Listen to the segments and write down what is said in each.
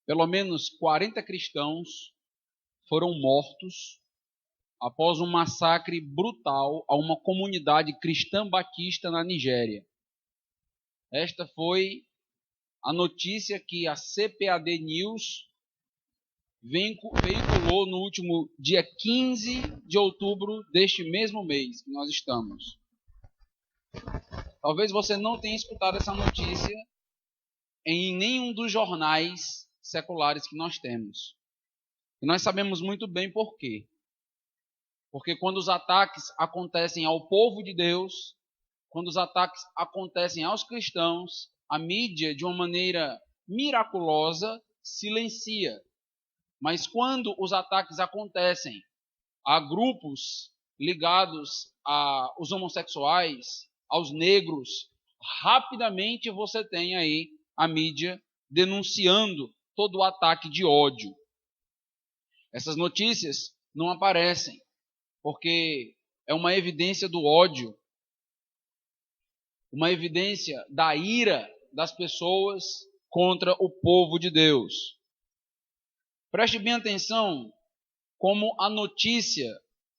Pelo menos 40 cristãos foram mortos após um massacre brutal a uma comunidade cristã batista na Nigéria. Esta foi a notícia que a CPAD News veiculou no último dia 15 de outubro deste mesmo mês que nós estamos. Talvez você não tenha escutado essa notícia em nenhum dos jornais seculares que nós temos. E nós sabemos muito bem por quê. Porque quando os ataques acontecem ao povo de Deus, quando os ataques acontecem aos cristãos, a mídia, de uma maneira miraculosa, silencia. Mas quando os ataques acontecem a grupos ligados aos homossexuais, aos negros, rapidamente você tem aí a mídia denunciando todo o ataque de ódio. Essas notícias não aparecem, porque é uma evidência do ódio, uma evidência da ira das pessoas contra o povo de Deus. Preste bem atenção como a notícia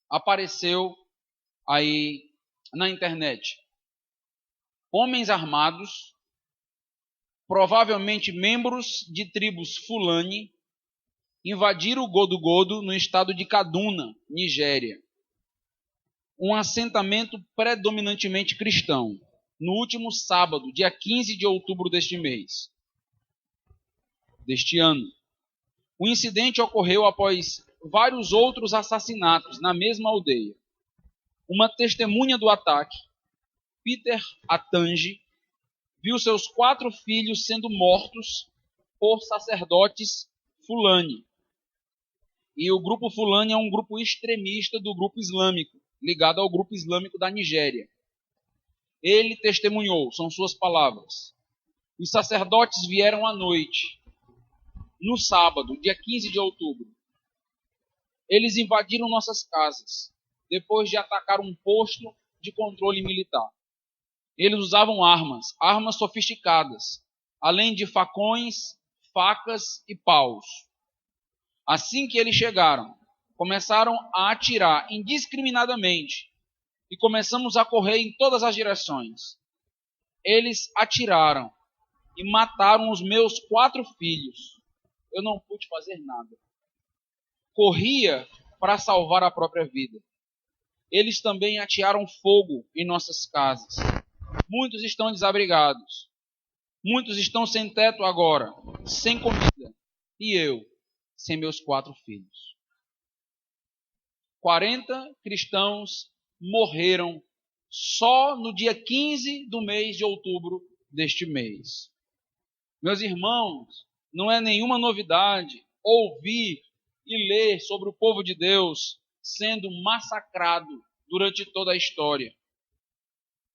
apareceu aí na internet. Homens armados, provavelmente membros de tribos Fulani, invadiram o Godo-Godo no estado de Kaduna, Nigéria. Um assentamento predominantemente cristão, no último sábado, dia 15 de outubro deste ano. O incidente ocorreu após vários outros assassinatos na mesma aldeia. Uma testemunha do ataque, Peter Atangi, viu seus 4 filhos sendo mortos por sacerdotes Fulani. E o grupo Fulani é um grupo extremista do grupo islâmico, ligado ao grupo islâmico da Nigéria. Ele testemunhou, são suas palavras. Os sacerdotes vieram à noite, no sábado, dia 15 de outubro. Eles invadiram nossas casas, depois de atacar um posto de controle militar. Eles usavam armas sofisticadas, além de facões, facas e paus. Assim que eles chegaram, começaram a atirar indiscriminadamente e começamos a correr em todas as direções. Eles atiraram e mataram os meus 4 filhos. Eu não pude fazer nada. Corria para salvar a própria vida. Eles também atearam fogo em nossas casas. Muitos estão desabrigados. Muitos estão sem teto agora, sem comida. E eu, sem meus 4 filhos. 40 cristãos morreram só no dia 15 do mês de outubro deste mês. Meus irmãos, não é nenhuma novidade ouvir e ler sobre o povo de Deus sendo massacrado durante toda a história.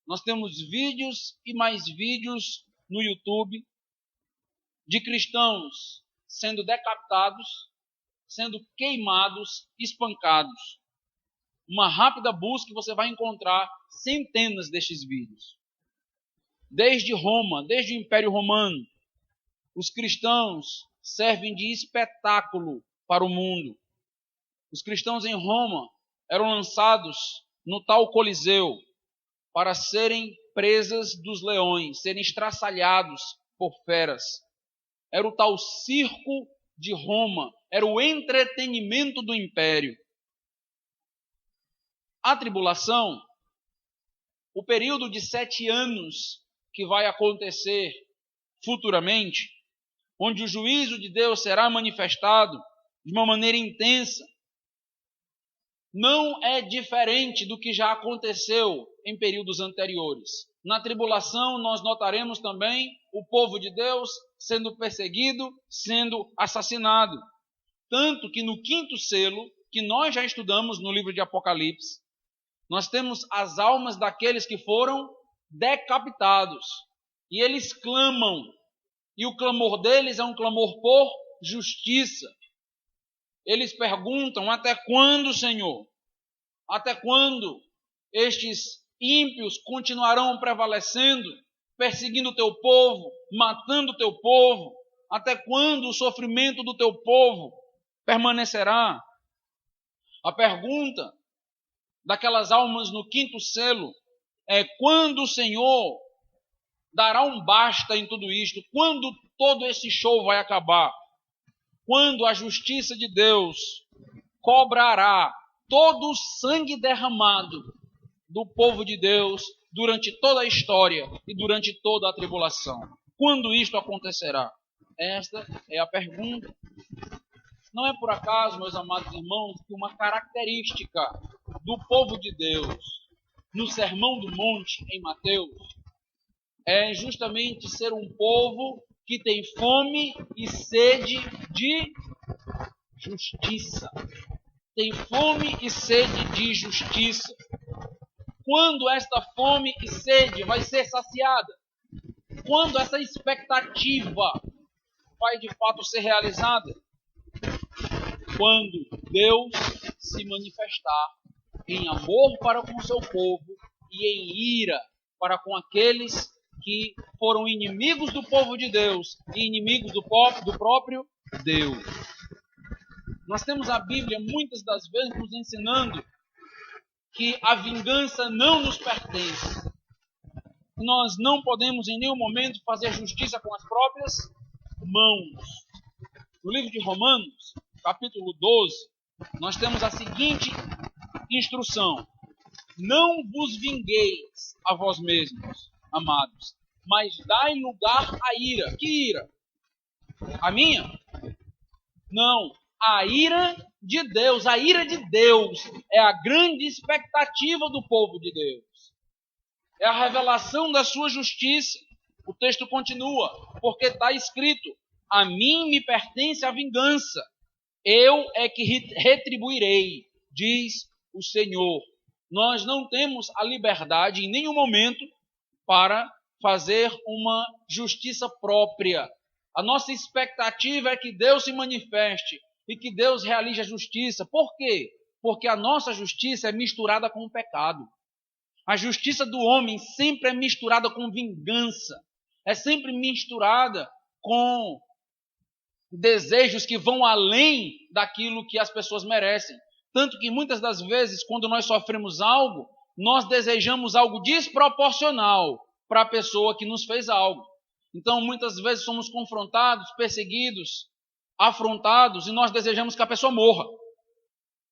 Nós temos vídeos e mais vídeos no YouTube de cristãos sendo decapitados, sendo queimados, espancados. Uma rápida busca e você vai encontrar centenas destes vídeos. Desde Roma, desde o Império Romano, os cristãos servem de espetáculo para o mundo. Os cristãos em Roma eram lançados no tal Coliseu para serem presas dos leões, serem estraçalhados por feras. Era o tal circo de Roma, era o entretenimento do império. A tribulação, o período de 7 anos que vai acontecer futuramente, onde o juízo de Deus será manifestado de uma maneira intensa, não é diferente do que já aconteceu em períodos anteriores. Na tribulação, nós notaremos também o povo de Deus sendo perseguido, sendo assassinado. Tanto que no 5º selo, que nós já estudamos no livro de Apocalipse, nós temos as almas daqueles que foram decapitados. E eles clamam. E o clamor deles é um clamor por justiça. Eles perguntam: até quando, Senhor? Até quando estes ímpios continuarão prevalecendo, perseguindo o teu povo, matando o teu povo? Até quando o sofrimento do teu povo permanecerá? A pergunta daquelas almas no quinto selo é: quando o Senhor dará um basta em tudo isto? Quando todo esse show vai acabar? Quando a justiça de Deus cobrará todo o sangue derramado do povo de Deus durante toda a história e durante toda a tribulação? Quando isto acontecerá? Esta é a pergunta. Não é por acaso, meus amados irmãos, que uma característica do povo de Deus no Sermão do Monte, em Mateus, é justamente ser um povo que tem fome e sede de justiça. Tem fome e sede de justiça. Quando esta fome e sede vai ser saciada? Quando essa expectativa vai de fato ser realizada? Quando Deus se manifestar em amor para com o seu povo e em ira para com aqueles que foram inimigos do povo de Deus e inimigos do próprio Deus. Nós temos a Bíblia muitas das vezes nos ensinando que a vingança não nos pertence. Nós não podemos em nenhum momento fazer justiça com as próprias mãos. No livro de Romanos, capítulo 12, nós temos a seguinte instrução: não vos vingueis a vós mesmos, amados, mas dai lugar à ira. Que ira? A minha? Não, a ira de Deus. A ira de Deus é a grande expectativa do povo de Deus. É a revelação da sua justiça. O texto continua, porque está escrito: a mim me pertence a vingança, eu é que retribuirei, diz o Senhor. Nós não temos a liberdade em nenhum momento para fazer uma justiça própria. A nossa expectativa é que Deus se manifeste e que Deus realize a justiça. Por quê? Porque a nossa justiça é misturada com o pecado. A justiça do homem sempre é misturada com vingança. É sempre misturada com desejos que vão além daquilo que as pessoas merecem. Tanto que muitas das vezes, quando nós sofremos algo, nós desejamos algo desproporcional para a pessoa que nos fez algo. Então, muitas vezes somos confrontados, perseguidos, afrontados, e nós desejamos que a pessoa morra.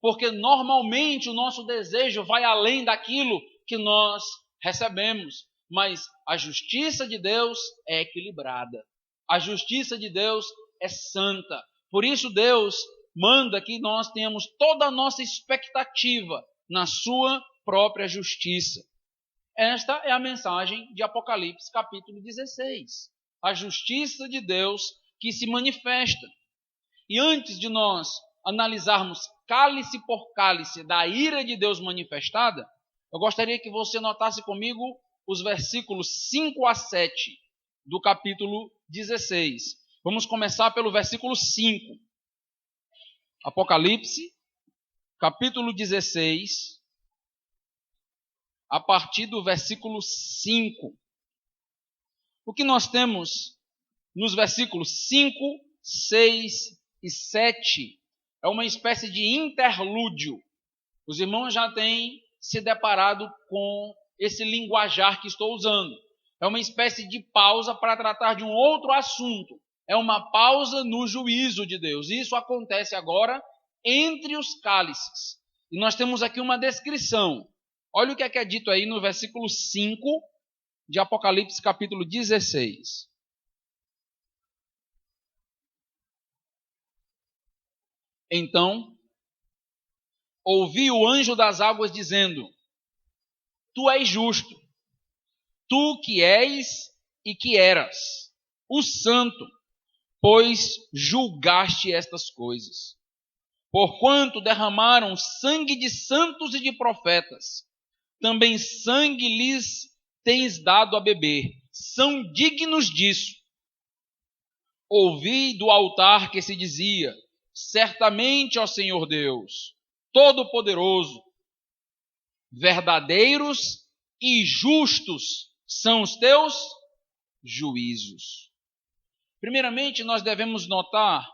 Porque normalmente o nosso desejo vai além daquilo que nós recebemos. Mas a justiça de Deus é equilibrada. A justiça de Deus é santa. Por isso Deus manda que nós tenhamos toda a nossa expectativa na sua própria justiça. Esta é a mensagem de Apocalipse capítulo 16. A justiça de Deus que se manifesta. E antes de nós analisarmos cálice por cálice da ira de Deus manifestada, eu gostaria que você notasse comigo os versículos 5 a 7 do capítulo 16. Vamos começar pelo versículo 5. Apocalipse, capítulo 16, a partir do versículo 5. O que nós temos nos versículos 5, 6 e 7 é uma espécie de interlúdio. Os irmãos já têm se deparado com esse linguajar que estou usando. É uma espécie de pausa para tratar de um outro assunto. É uma pausa no juízo de Deus. Isso acontece agora entre os cálices. E nós temos aqui uma descrição. Olha o que é dito aí no versículo 5 de Apocalipse capítulo 16. Então, ouvi o anjo das águas dizendo: Tu és justo, tu que és e que eras, o santo, pois julgaste estas coisas. Porquanto derramaram sangue de santos e de profetas, também sangue lhes tens dado a beber, são dignos disso. Ouvi do altar que se dizia: certamente, ó Senhor Deus, Todo-Poderoso, verdadeiros e justos são os teus juízos. Primeiramente, nós devemos notar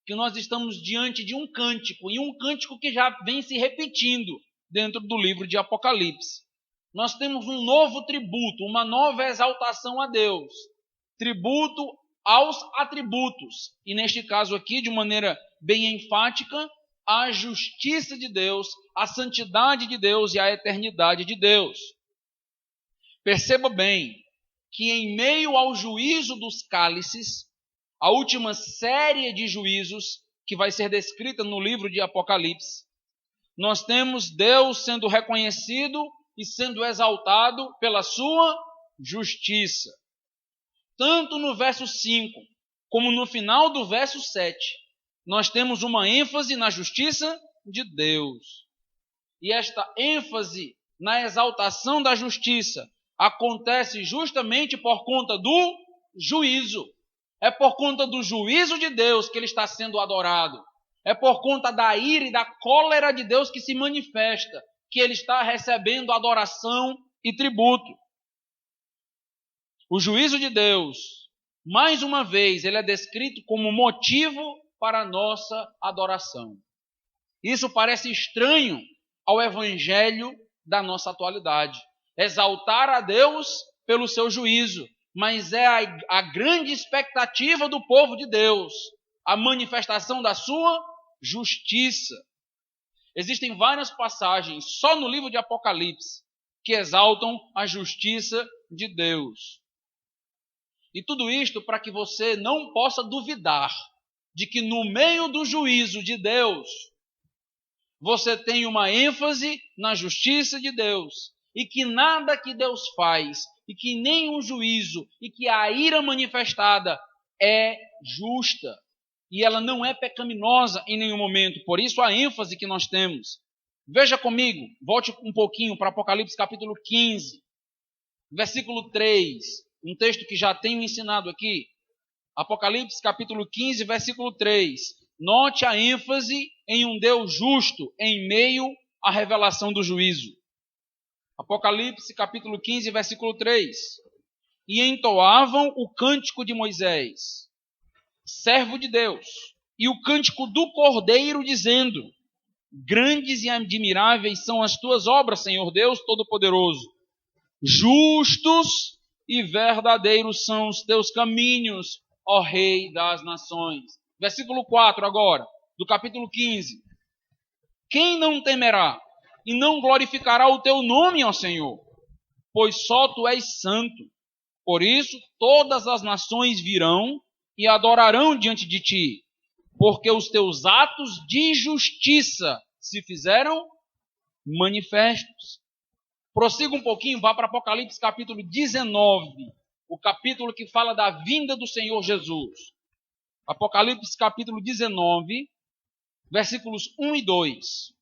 que nós estamos diante de um cântico, e um cântico que já vem se repetindo dentro do livro de Apocalipse. Nós temos um novo tributo, uma nova exaltação a Deus, tributo aos atributos, e neste caso aqui, de maneira bem enfática, a justiça de Deus, a santidade de Deus e a eternidade de Deus. Perceba bem que em meio ao juízo dos cálices, a última série de juízos que vai ser descrita no livro de Apocalipse, nós temos Deus sendo reconhecido e sendo exaltado pela sua justiça. Tanto no verso 5, como no final do verso 7, nós temos uma ênfase na justiça de Deus. E esta ênfase na exaltação da justiça acontece justamente por conta do juízo. É por conta do juízo de Deus que ele está sendo adorado. É por conta da ira e da cólera de Deus que se manifesta, que ele está recebendo adoração e tributo. O juízo de Deus, mais uma vez, ele é descrito como motivo para a nossa adoração. Isso parece estranho ao evangelho da nossa atualidade. Exaltar a Deus pelo seu juízo, mas é a grande expectativa do povo de Deus, a manifestação da sua justiça. Existem várias passagens só no livro de Apocalipse que exaltam a justiça de Deus. E tudo isto para que você não possa duvidar de que no meio do juízo de Deus, você tem uma ênfase na justiça de Deus, e que nada que Deus faz, e que nenhum juízo, e que a ira manifestada é justa, e ela não é pecaminosa em nenhum momento. Por isso a ênfase que nós temos. Veja comigo, volte um pouquinho para Apocalipse capítulo 15, versículo 3, um texto que já tenho ensinado aqui. Apocalipse capítulo 15, versículo 3. Note a ênfase em um Deus justo em meio à revelação do juízo. Apocalipse capítulo 15, versículo 3. E entoavam o cântico de Moisés, servo de Deus, e o cântico do Cordeiro, dizendo: grandes e admiráveis são as tuas obras, Senhor Deus Todo-Poderoso. Justos e verdadeiros são os teus caminhos, ó Rei das nações. Versículo 4 agora, do capítulo 15. Quem não temerá e não glorificará o teu nome, ó Senhor? Pois só tu és santo. Por isso todas as nações virão e adorarão diante de ti, porque os teus atos de justiça se fizeram manifestos. Prossiga um pouquinho, vá para Apocalipse capítulo 19, o capítulo que fala da vinda do Senhor Jesus. Apocalipse capítulo 19, versículos 1 e 2.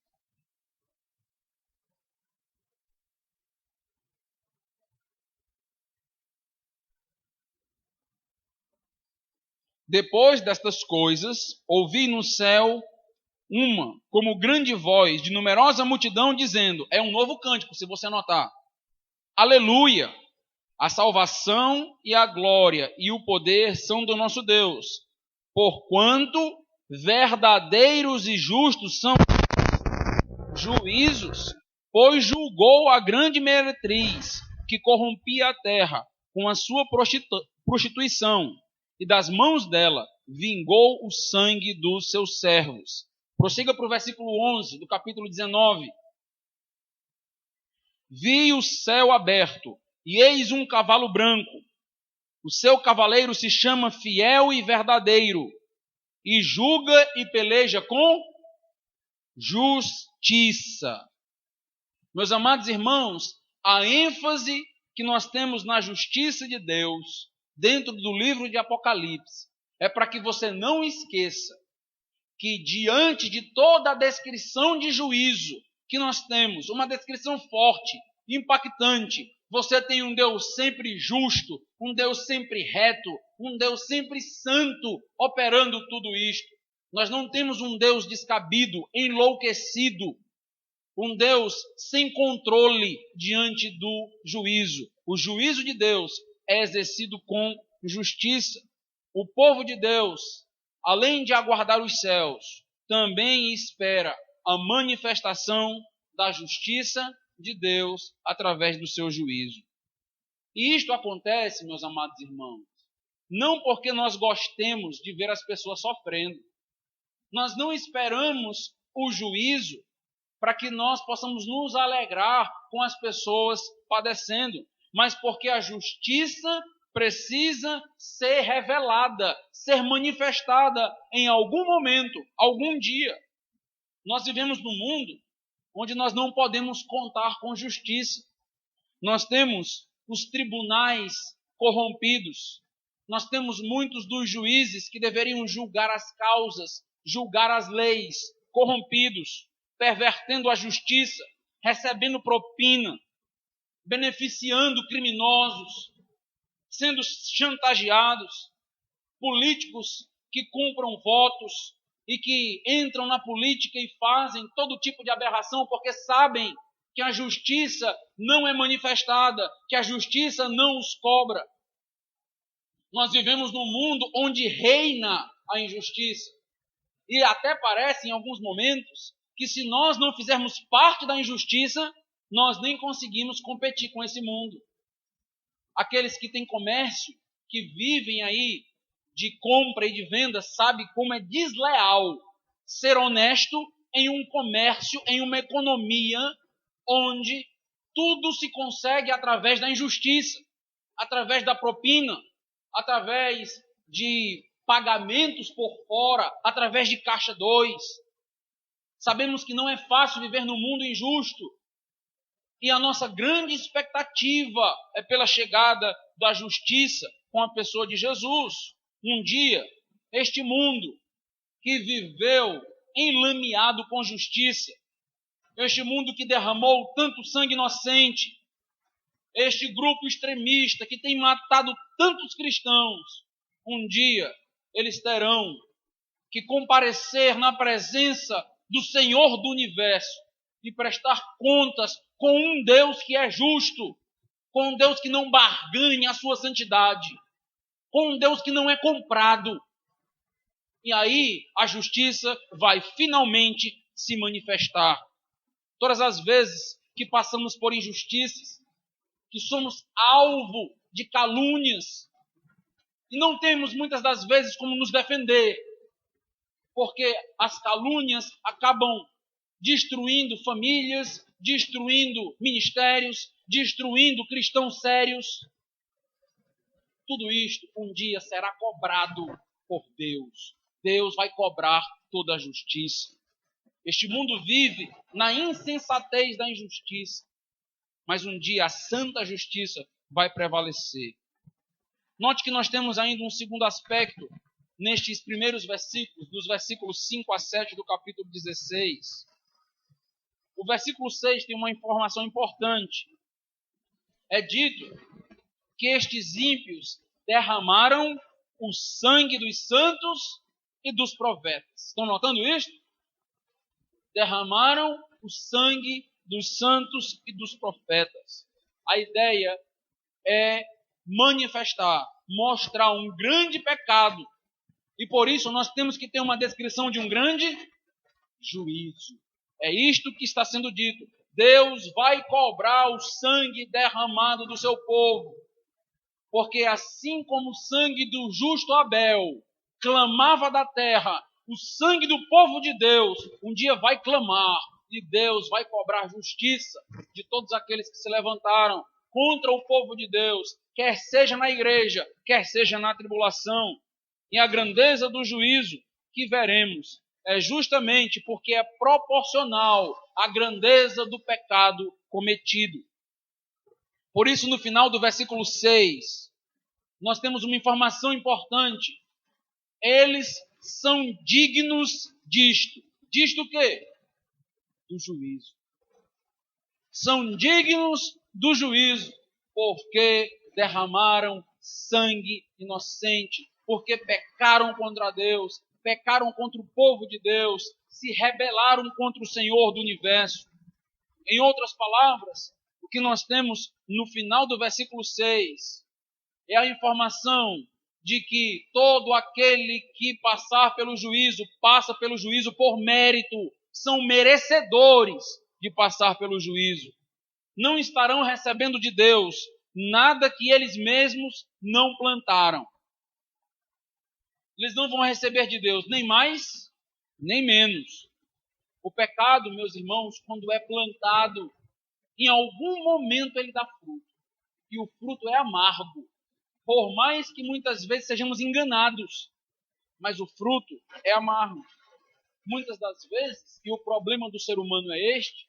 Depois destas coisas, ouvi no céu como grande voz de numerosa multidão dizendo, é um novo cântico, se você notar: aleluia, a salvação e a glória e o poder são do nosso Deus, porquanto verdadeiros e justos são juízos, pois julgou a grande meretriz que corrompia a terra com a sua prostituição, e das mãos dela vingou o sangue dos seus servos. Prossiga para o versículo 11 do capítulo 19. Vi o céu aberto, e eis um cavalo branco. O seu cavaleiro se chama Fiel e Verdadeiro, e julga e peleja com justiça. Meus amados irmãos, a ênfase que nós temos na justiça de Deus dentro do livro de Apocalipse é para que você não esqueça que diante de toda a descrição de juízo que nós temos, uma descrição forte, impactante, você tem um Deus sempre justo, um Deus sempre reto, um Deus sempre santo operando tudo isto. Nós não temos um Deus descabido, enlouquecido, um Deus sem controle diante do juízo. O juízo de Deus é exercido com justiça. O povo de Deus, além de aguardar os céus, também espera a manifestação da justiça de Deus através do seu juízo. E isto acontece, meus amados irmãos, não porque nós gostemos de ver as pessoas sofrendo. Nós não esperamos o juízo para que nós possamos nos alegrar com as pessoas padecendo, mas porque a justiça precisa ser revelada, ser manifestada em algum momento, algum dia. Nós vivemos num mundo onde nós não podemos contar com justiça. Nós temos os tribunais corrompidos. Nós temos muitos dos juízes que deveriam julgar as causas, julgar as leis, corrompidos, pervertendo a justiça, recebendo propina, beneficiando criminosos, sendo chantageados, políticos que compram votos e que entram na política e fazem todo tipo de aberração porque sabem que a justiça não é manifestada, que a justiça não os cobra. Nós vivemos num mundo onde reina a injustiça. E até parece, em alguns momentos, que se nós não fizermos parte da injustiça, nós nem conseguimos competir com esse mundo. Aqueles que têm comércio, que vivem aí de compra e de venda, sabem como é desleal ser honesto em um comércio, em uma economia onde tudo se consegue através da injustiça, através da propina, através de pagamentos por fora, através de caixa 2. Sabemos que não é fácil viver num mundo injusto. E a nossa grande expectativa é pela chegada da justiça com a pessoa de Jesus. Um dia, este mundo que viveu enlameado com justiça, este mundo que derramou tanto sangue inocente, este grupo extremista que tem matado tantos cristãos, um dia eles terão que comparecer na presença do Senhor do universo e prestar contas com um Deus que é justo, com um Deus que não barganha a sua santidade, com um Deus que não é comprado. E aí a justiça vai finalmente se manifestar. Todas as vezes que passamos por injustiças, que somos alvo de calúnias, e não temos muitas das vezes como nos defender, porque as calúnias acabam destruindo famílias, destruindo ministérios, destruindo cristãos sérios. Tudo isto um dia será cobrado por Deus. Deus vai cobrar toda a justiça. Este mundo vive na insensatez da injustiça, mas um dia a santa justiça vai prevalecer. Note que nós temos ainda um segundo aspecto nestes primeiros versículos, dos versículos 5 a 7 do capítulo 16. O versículo 6 tem uma informação importante. É dito que estes ímpios derramaram o sangue dos santos e dos profetas. Estão notando isso? Derramaram o sangue dos santos e dos profetas. A ideia é manifestar, mostrar um grande pecado. E por isso nós temos que ter uma descrição de um grande juízo. É isto que está sendo dito. Deus vai cobrar o sangue derramado do seu povo. Porque assim como o sangue do justo Abel clamava da terra, o sangue do povo de Deus um dia vai clamar. E Deus vai cobrar justiça de todos aqueles que se levantaram contra o povo de Deus, quer seja na igreja, quer seja na tribulação. E a grandeza do juízo que veremos é justamente porque é proporcional à grandeza do pecado cometido. Por isso, no final do versículo 6, nós temos uma informação importante. Eles são dignos disto. Disto o quê? Do juízo. São dignos do juízo, porque derramaram sangue inocente, porque pecaram contra Deus, pecaram contra o povo de Deus, se rebelaram contra o Senhor do universo. Em outras palavras, o que nós temos no final do versículo 6 é a informação de que todo aquele que passar pelo juízo, passa pelo juízo por mérito, são merecedores de passar pelo juízo. Não estarão recebendo de Deus nada que eles mesmos não plantaram. Eles não vão receber de Deus nem mais, nem menos. O pecado, meus irmãos, quando é plantado, em algum momento ele dá fruto. E o fruto é amargo. Por mais que muitas vezes sejamos enganados, mas o fruto é amargo. Muitas das vezes, e o problema do ser humano é este,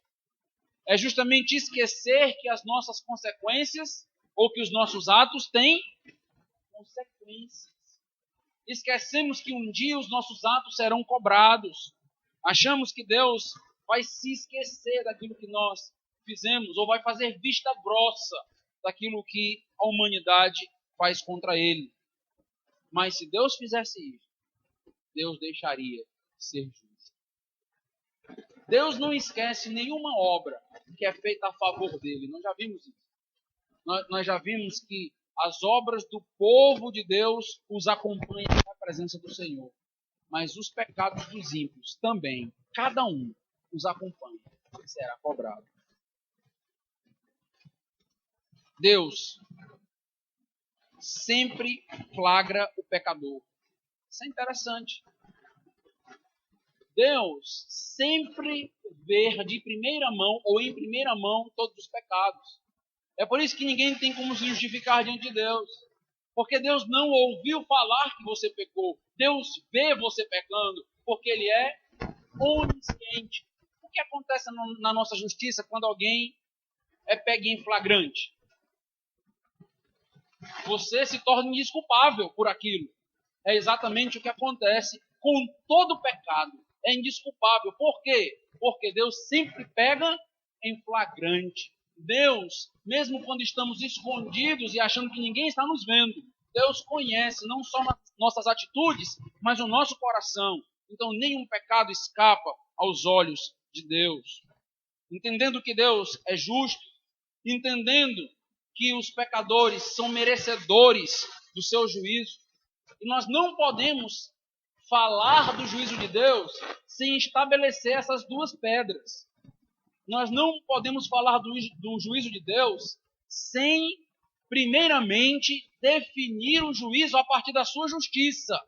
é justamente esquecer que as nossas consequências, ou que os nossos atos têm consequências. Esquecemos que um dia os nossos atos serão cobrados. Achamos que Deus vai se esquecer daquilo que nós fizemos, ou vai fazer vista grossa daquilo que a humanidade faz contra ele. Mas se Deus fizesse isso, Deus deixaria de ser justo. Deus não esquece nenhuma obra que é feita a favor dele. Nós já vimos isso. Nós já vimos que as obras do povo de Deus os acompanham na presença do Senhor. Mas os pecados dos ímpios também, cada um os acompanha e será cobrado. Deus sempre flagra o pecador. Isso é interessante. Deus sempre vê de primeira mão ou em primeira mão todos os pecados. É por isso que ninguém tem como se justificar diante de Deus. Porque Deus não ouviu falar que você pecou. Deus vê você pecando, porque Ele é onisciente. O que acontece na nossa justiça quando alguém é pego em flagrante? Você se torna indesculpável por aquilo. É exatamente o que acontece com todo pecado. É indesculpável. Por quê? Porque Deus sempre pega em flagrante. Deus, mesmo quando estamos escondidos e achando que ninguém está nos vendo, Deus conhece não só nossas atitudes, mas o nosso coração. Então nenhum pecado escapa aos olhos de Deus. Entendendo que Deus é justo, entendendo que os pecadores são merecedores do seu juízo, e nós não podemos falar do juízo de Deus sem estabelecer essas duas pedras. Nós não podemos falar do juízo de Deus sem, primeiramente, definir o juízo a partir da sua justiça,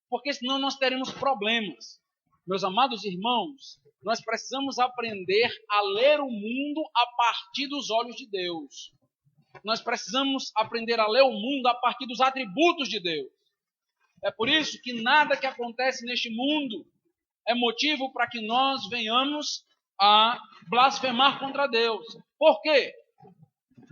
porque senão nós teremos problemas. Meus amados irmãos, nós precisamos aprender a ler o mundo a partir dos olhos de Deus. Nós precisamos aprender a ler o mundo a partir dos atributos de Deus. É por isso que nada que acontece neste mundo é motivo para que nós venhamos a blasfemar contra Deus. Por quê?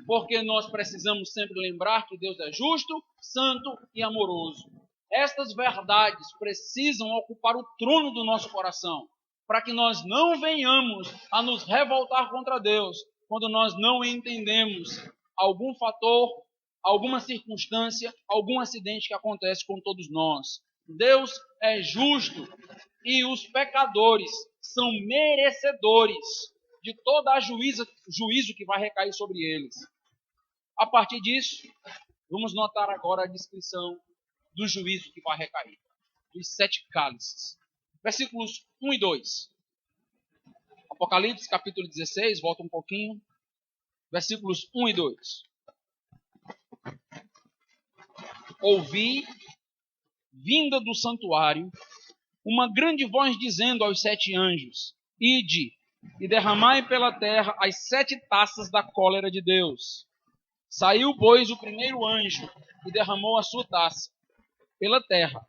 Porque nós precisamos sempre lembrar que Deus é justo, santo e amoroso. Estas verdades precisam ocupar o trono do nosso coração, para que nós não venhamos a nos revoltar contra Deus quando nós não entendemos algum fator, alguma circunstância, algum acidente que acontece com todos nós. Deus é justo e os pecadores são merecedores de todo a juízo que vai recair sobre eles. A partir disso, vamos notar agora a descrição do juízo que vai recair, dos 7 cálices. Versículos 1 e 2. Apocalipse, capítulo 16, volta um pouquinho. Versículos 1 e 2. Ouvi, vinda do santuário, uma grande voz dizendo aos 7 anjos: Ide e derramai pela terra as 7 taças da cólera de Deus. Saiu, pois, o primeiro anjo e derramou a sua taça pela terra.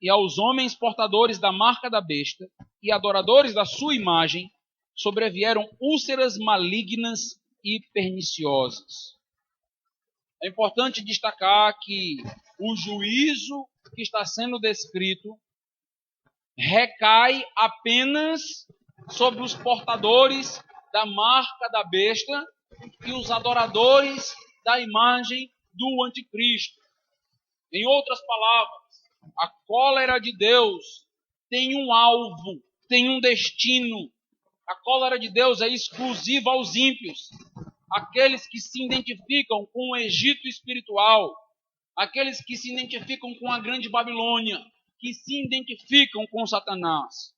E aos homens portadores da marca da besta e adoradores da sua imagem sobrevieram úlceras malignas e perniciosas. É importante destacar que o juízo que está sendo descrito recai apenas sobre os portadores da marca da besta e os adoradores da imagem do anticristo. Em outras palavras, a cólera de Deus tem um alvo, tem um destino. A cólera de Deus é exclusiva aos ímpios, aqueles que se identificam com o Egito espiritual, aqueles que se identificam com a grande Babilônia, que se identificam com Satanás.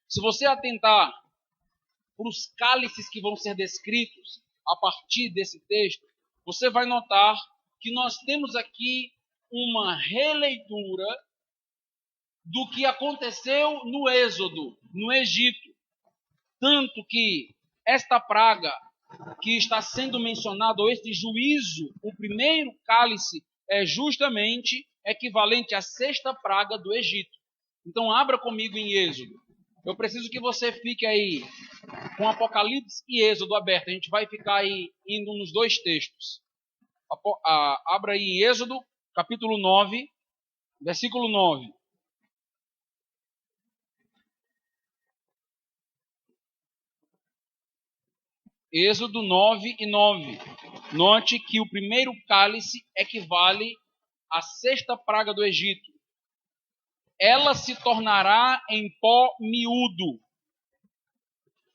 Se você atentar para os cálices que vão ser descritos a partir desse texto, você vai notar que nós temos aqui uma releitura do que aconteceu no Êxodo, no Egito. Tanto que esta praga que está sendo mencionada, ou este juízo, o primeiro cálice, é justamente equivalente à sexta praga do Egito. Então abra comigo em Êxodo. Eu preciso que você fique aí com Apocalipse e Êxodo aberto. A gente vai ficar aí indo nos dois textos. Abra aí em Êxodo, capítulo 9, versículo 9. Êxodo 9 e 9. Note que o primeiro cálice equivale à sexta praga do Egito. Ela se tornará em pó miúdo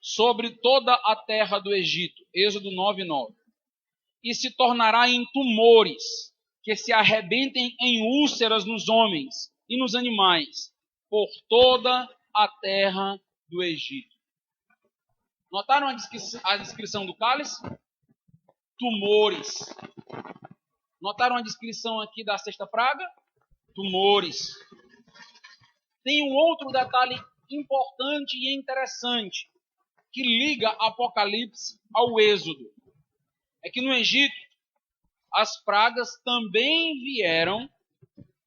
sobre toda a terra do Egito. Êxodo 9 e 9. E se tornará em tumores, que se arrebentem em úlceras nos homens e nos animais, por toda a terra do Egito. Notaram a descrição do cálice? Tumores. Notaram a descrição aqui da sexta praga? Tumores. Tem um outro detalhe importante e interessante que liga Apocalipse ao Êxodo. É que no Egito as pragas também vieram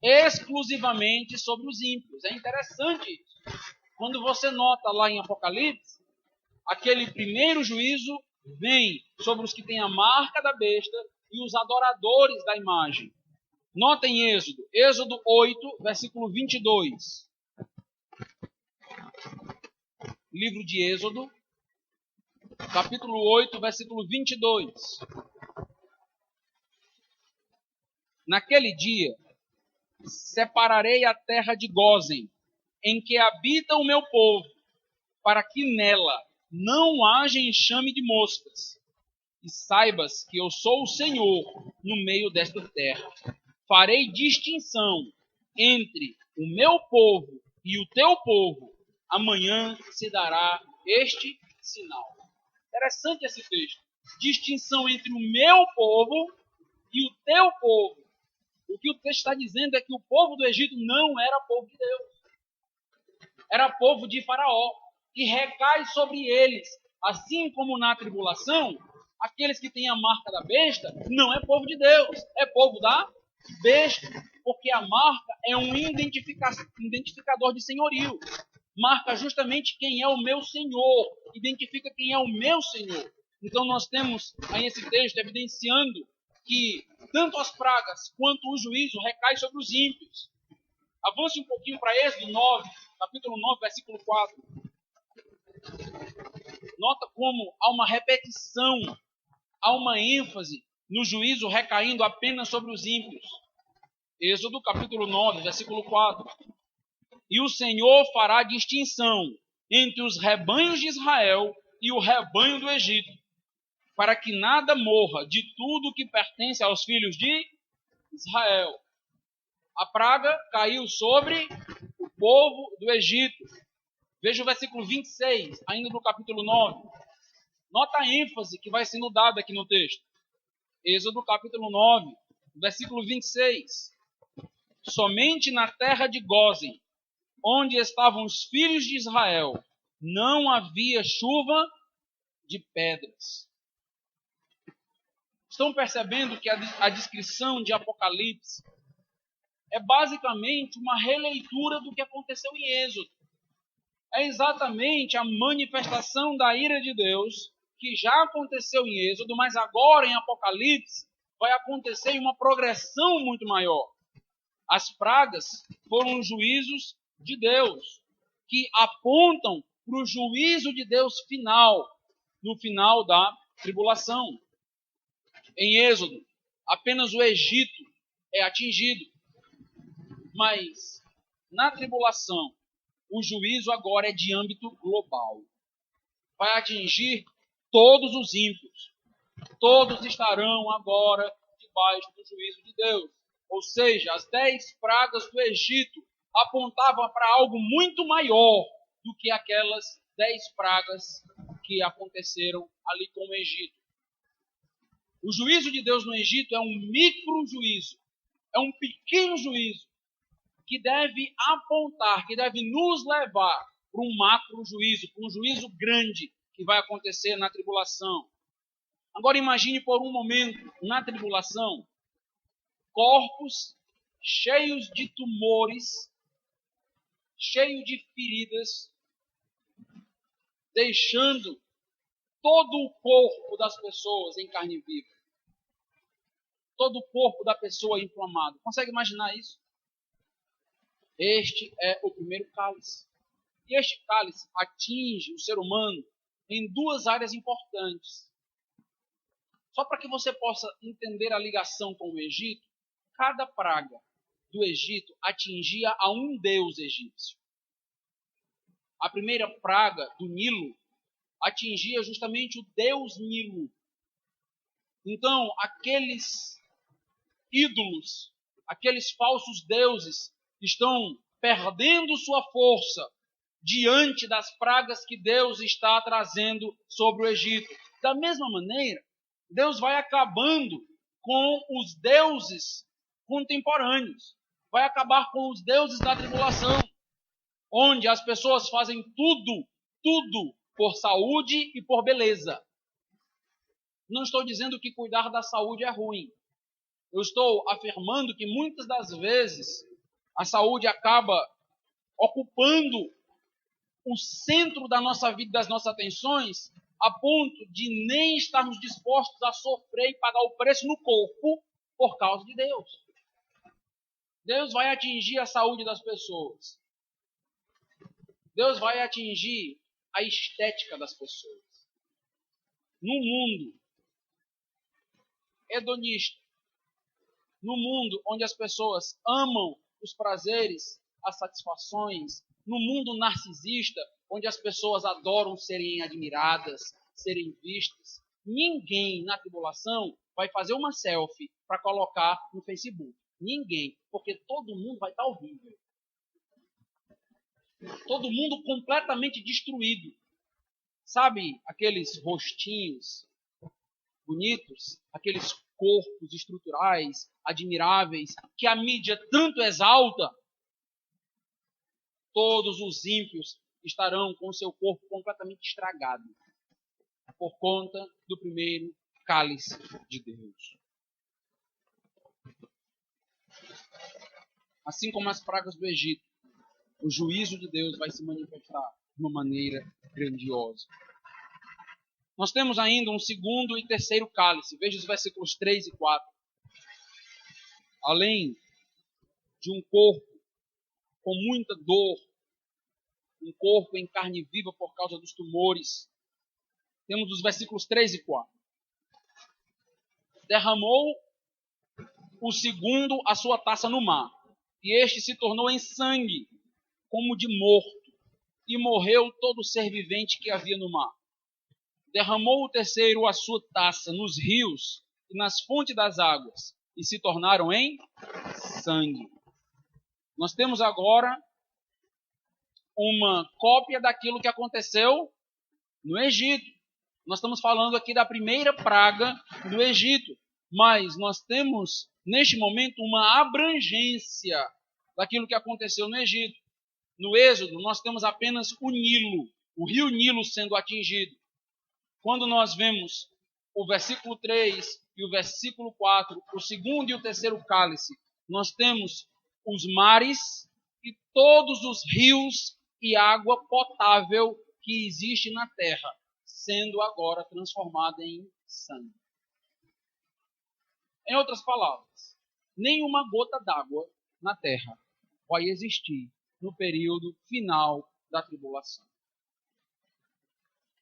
exclusivamente sobre os ímpios. É interessante isso. Quando você nota lá em Apocalipse, aquele primeiro juízo vem sobre os que têm a marca da besta e os adoradores da imagem. Notem Êxodo, Êxodo 8, versículo 22. Livro de Êxodo, capítulo 8, versículo 22. Naquele dia, separarei a terra de Gósen, em que habita o meu povo, para que nela não haja enxame de moscas. E saibas que eu sou o Senhor no meio desta terra. Farei distinção entre o meu povo e o teu povo. Amanhã se dará este sinal. Interessante esse texto. Distinção entre o meu povo e o teu povo. O que o texto está dizendo é que o povo do Egito não era povo de Deus. Era povo de Faraó. E recai sobre eles, assim como na tribulação, aqueles que têm a marca da besta, não é povo de Deus, é povo da besta, porque a marca é um identificador de senhorio, marca justamente quem é o meu Senhor, identifica quem é o meu Senhor. Então nós temos aí esse texto evidenciando que tanto as pragas quanto o juízo recai sobre os ímpios. Avance um pouquinho para Êxodo 9, capítulo 9, versículo 4. Nota como há uma repetição, há uma ênfase no juízo recaindo apenas sobre os ímpios. Êxodo capítulo 9, versículo 4. E o Senhor fará distinção entre os rebanhos de Israel e o rebanho do Egito, para que nada morra de tudo que pertence aos filhos de Israel. A praga caiu sobre o povo do Egito. Veja o versículo 26, ainda do capítulo 9. Nota a ênfase que vai sendo dada aqui no texto. Êxodo capítulo 9, versículo 26. Somente na terra de Gósen, onde estavam os filhos de Israel, não havia chuva de pedras. Estão percebendo que a descrição de Apocalipse é basicamente uma releitura do que aconteceu em Êxodo. É exatamente a manifestação da ira de Deus que já aconteceu em Êxodo, mas agora em Apocalipse vai acontecer em uma progressão muito maior. As pragas foram juízos de Deus, que apontam para o juízo de Deus final, no final da tribulação. Em Êxodo, apenas o Egito é atingido, mas na tribulação, o juízo agora é de âmbito global. Vai atingir todos os ímpios. Todos estarão agora debaixo do juízo de Deus. Ou seja, as 10 pragas do Egito apontavam para algo muito maior do que aquelas 10 pragas que aconteceram ali com o Egito. O juízo de Deus no Egito é um micro-juízo, é um pequeno juízo que deve apontar, que deve nos levar para um macro-juízo, para um juízo grande que vai acontecer na tribulação. Agora imagine por um momento, na tribulação, corpos cheios de tumores, cheios de feridas, deixando todo o corpo das pessoas em carne viva. Todo o corpo da pessoa inflamado. Consegue imaginar isso? Este é o primeiro cálice. E este cálice atinge o ser humano em 2 áreas importantes. Só para que você possa entender a ligação com o Egito, cada praga do Egito atingia a um deus egípcio. A primeira praga do Nilo atingia justamente o deus Nilo. Então, aqueles ídolos, aqueles falsos deuses, estão perdendo sua força diante das pragas que Deus está trazendo sobre o Egito. Da mesma maneira, Deus vai acabando com os deuses contemporâneos, vai acabar com os deuses da tribulação, onde as pessoas fazem tudo por saúde e por beleza. Não estou dizendo que cuidar da saúde é ruim. Eu estou afirmando que muitas das vezes a saúde acaba ocupando o centro da nossa vida, das nossas atenções, a ponto de nem estarmos dispostos a sofrer e pagar o preço no corpo por causa de Deus. Deus vai atingir a saúde das pessoas. Deus vai atingir a estética das pessoas. No mundo hedonista, no mundo onde as pessoas amam os prazeres, as satisfações, no mundo narcisista, onde as pessoas adoram serem admiradas, serem vistas, ninguém na tribulação vai fazer uma selfie para colocar no Facebook. Ninguém, porque todo mundo vai estar horrível. Todo mundo completamente destruído. Sabe aqueles rostinhos bonitos, aqueles corpos estruturais, admiráveis, que a mídia tanto exalta? Todos os ímpios estarão com o seu corpo completamente estragado por conta do primeiro cálice de Deus. Assim como as pragas do Egito, o juízo de Deus vai se manifestar de uma maneira grandiosa. Nós temos ainda um segundo e terceiro cálice. Veja os versículos 3 e 4. Além de um corpo com muita dor, um corpo em carne viva por causa dos tumores, temos os versículos 3 e 4. Derramou o segundo a sua taça no mar, e este se tornou em sangue, como de morto, e morreu todo o ser vivente que havia no mar. Derramou o terceiro a sua taça nos rios e nas fontes das águas, e se tornaram em sangue. Nós temos agora uma cópia daquilo que aconteceu no Egito. Nós estamos falando aqui da primeira praga do Egito, mas nós temos neste momento uma abrangência daquilo que aconteceu no Egito. No Êxodo, nós temos apenas o Nilo, o rio Nilo sendo atingido. Quando nós vemos o versículo 3 e o versículo 4, o segundo e o terceiro cálice, nós temos os mares e todos os rios e água potável que existe na terra, sendo agora transformada em sangue. Em outras palavras, nenhuma gota d'água na terra vai existir no período final da tribulação.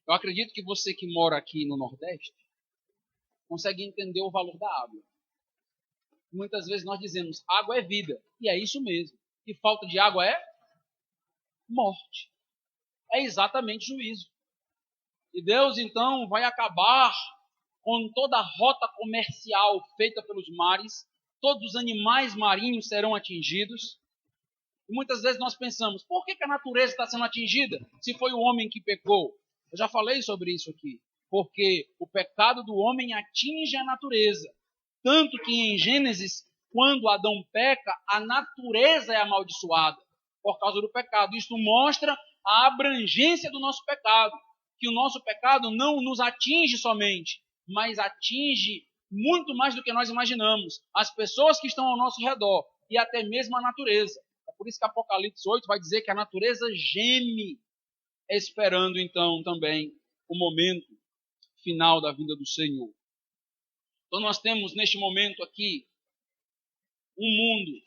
Eu acredito que você que mora aqui no Nordeste consegue entender o valor da água. Muitas vezes nós dizemos, água é vida, e é isso mesmo. E falta de água é morte. É exatamente juízo. E Deus então vai acabar com toda a rota comercial feita pelos mares, todos os animais marinhos serão atingidos. E muitas vezes nós pensamos, por que a natureza está sendo atingida se foi o homem que pecou? Eu já falei sobre isso aqui. Porque o pecado do homem atinge a natureza. Tanto que em Gênesis, quando Adão peca, a natureza é amaldiçoada por causa do pecado. Isto mostra a abrangência do nosso pecado. Que o nosso pecado não nos atinge somente, mas atinge muito mais do que nós imaginamos. As pessoas que estão ao nosso redor e até mesmo a natureza. É por isso que Apocalipse 8 vai dizer que a natureza geme, esperando então também o momento final da vinda do Senhor. Então nós temos neste momento aqui um mundo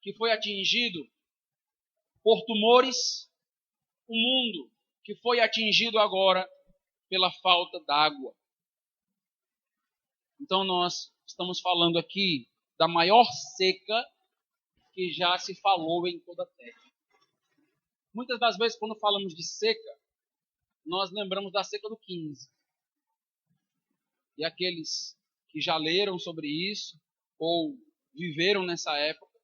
que foi atingido por tumores, um mundo que foi atingido agora pela falta d'água. Então nós estamos falando aqui da maior seca que já se falou em toda a terra. Muitas das vezes quando falamos de seca, nós lembramos da seca do 15. E aqueles que já leram sobre isso, ou viveram nessa época,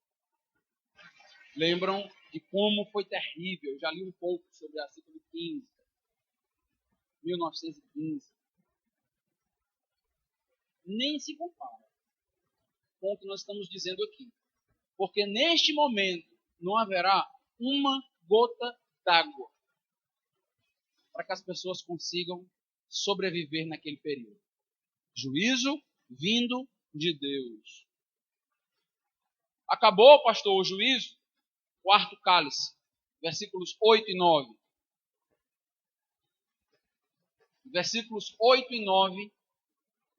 lembram de como foi terrível. Eu já li um pouco sobre a seca do 15, 1915. Nem se compara com o que nós estamos dizendo aqui. Porque neste momento não haverá uma gota d'água para que as pessoas consigam sobreviver naquele período. Juízo vindo de Deus. Acabou, pastor, o juízo? Quarto cálice, versículos 8 e 9. Versículos 8 e 9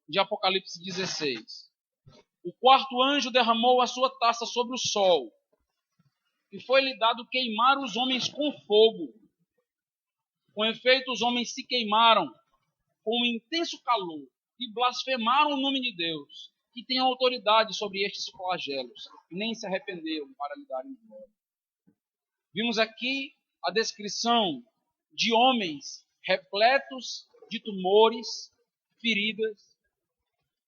de Apocalipse 16. O quarto anjo derramou a sua taça sobre o sol, e foi-lhe dado queimar os homens com fogo. Com efeito, os homens se queimaram com um intenso calor e blasfemaram o nome de Deus, que tem autoridade sobre estes flagelos, e nem se arrependeram para lhe darem glória. Vimos aqui a descrição de homens repletos de tumores, feridas.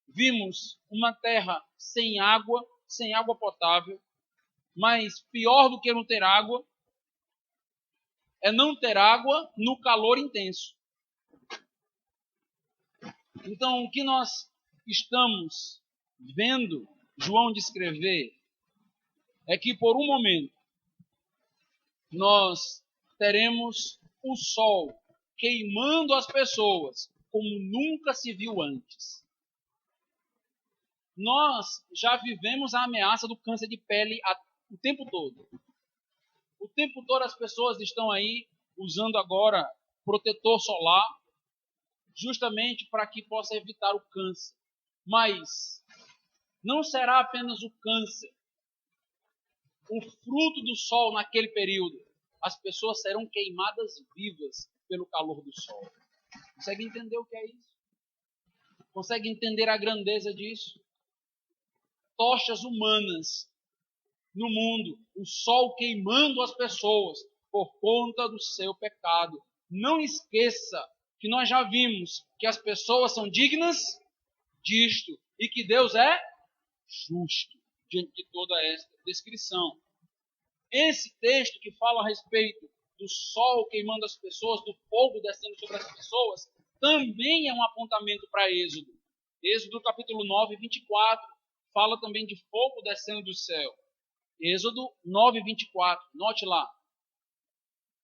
Vimos uma terra sem água potável, mas pior do que não ter água é não ter água no calor intenso. Então, o que nós estamos vendo João descrever é que por um momento nós teremos o sol queimando as pessoas como nunca se viu antes. Nós já vivemos a ameaça do câncer de pele o tempo todo. O tempo todo as pessoas estão aí usando agora protetor solar, justamente para que possa evitar o câncer. Mas não será apenas o câncer, o fruto do sol naquele período. As pessoas serão queimadas vivas pelo calor do sol. Consegue entender o que é isso? Consegue entender a grandeza disso? Tochas humanas no mundo, o sol queimando as pessoas por conta do seu pecado. Não esqueça que nós já vimos que as pessoas são dignas disto e que Deus é justo diante de toda esta descrição. Esse texto que fala a respeito do sol queimando as pessoas, do fogo descendo sobre as pessoas, também é um apontamento para Êxodo. Êxodo capítulo 9, 24, fala também de fogo descendo do céu. Êxodo 9, 24, note lá,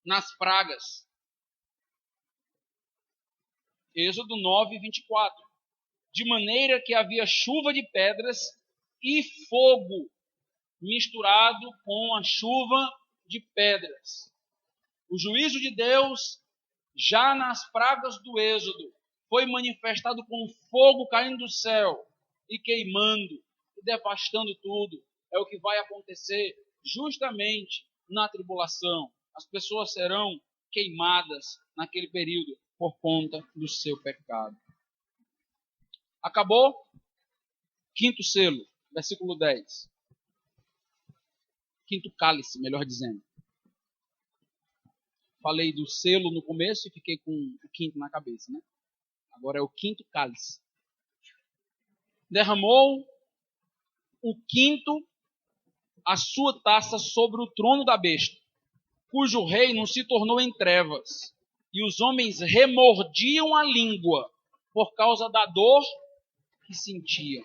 nas pragas. Êxodo 9, 24. De maneira que havia chuva de pedras e fogo misturado com a chuva de pedras. O juízo de Deus, já nas pragas do Êxodo, foi manifestado com fogo caindo do céu e queimando e devastando tudo. É o que vai acontecer justamente na tribulação. As pessoas serão queimadas naquele período por conta do seu pecado. Acabou? Quinto selo, versículo 10. Quinto cálice, melhor dizendo. Falei do selo no começo e fiquei com o quinto na cabeça, né? Agora é o quinto cálice. Derramou o quinto a sua taça sobre o trono da besta, cujo reino se tornou em trevas, e os homens remordiam a língua por causa da dor que sentiam.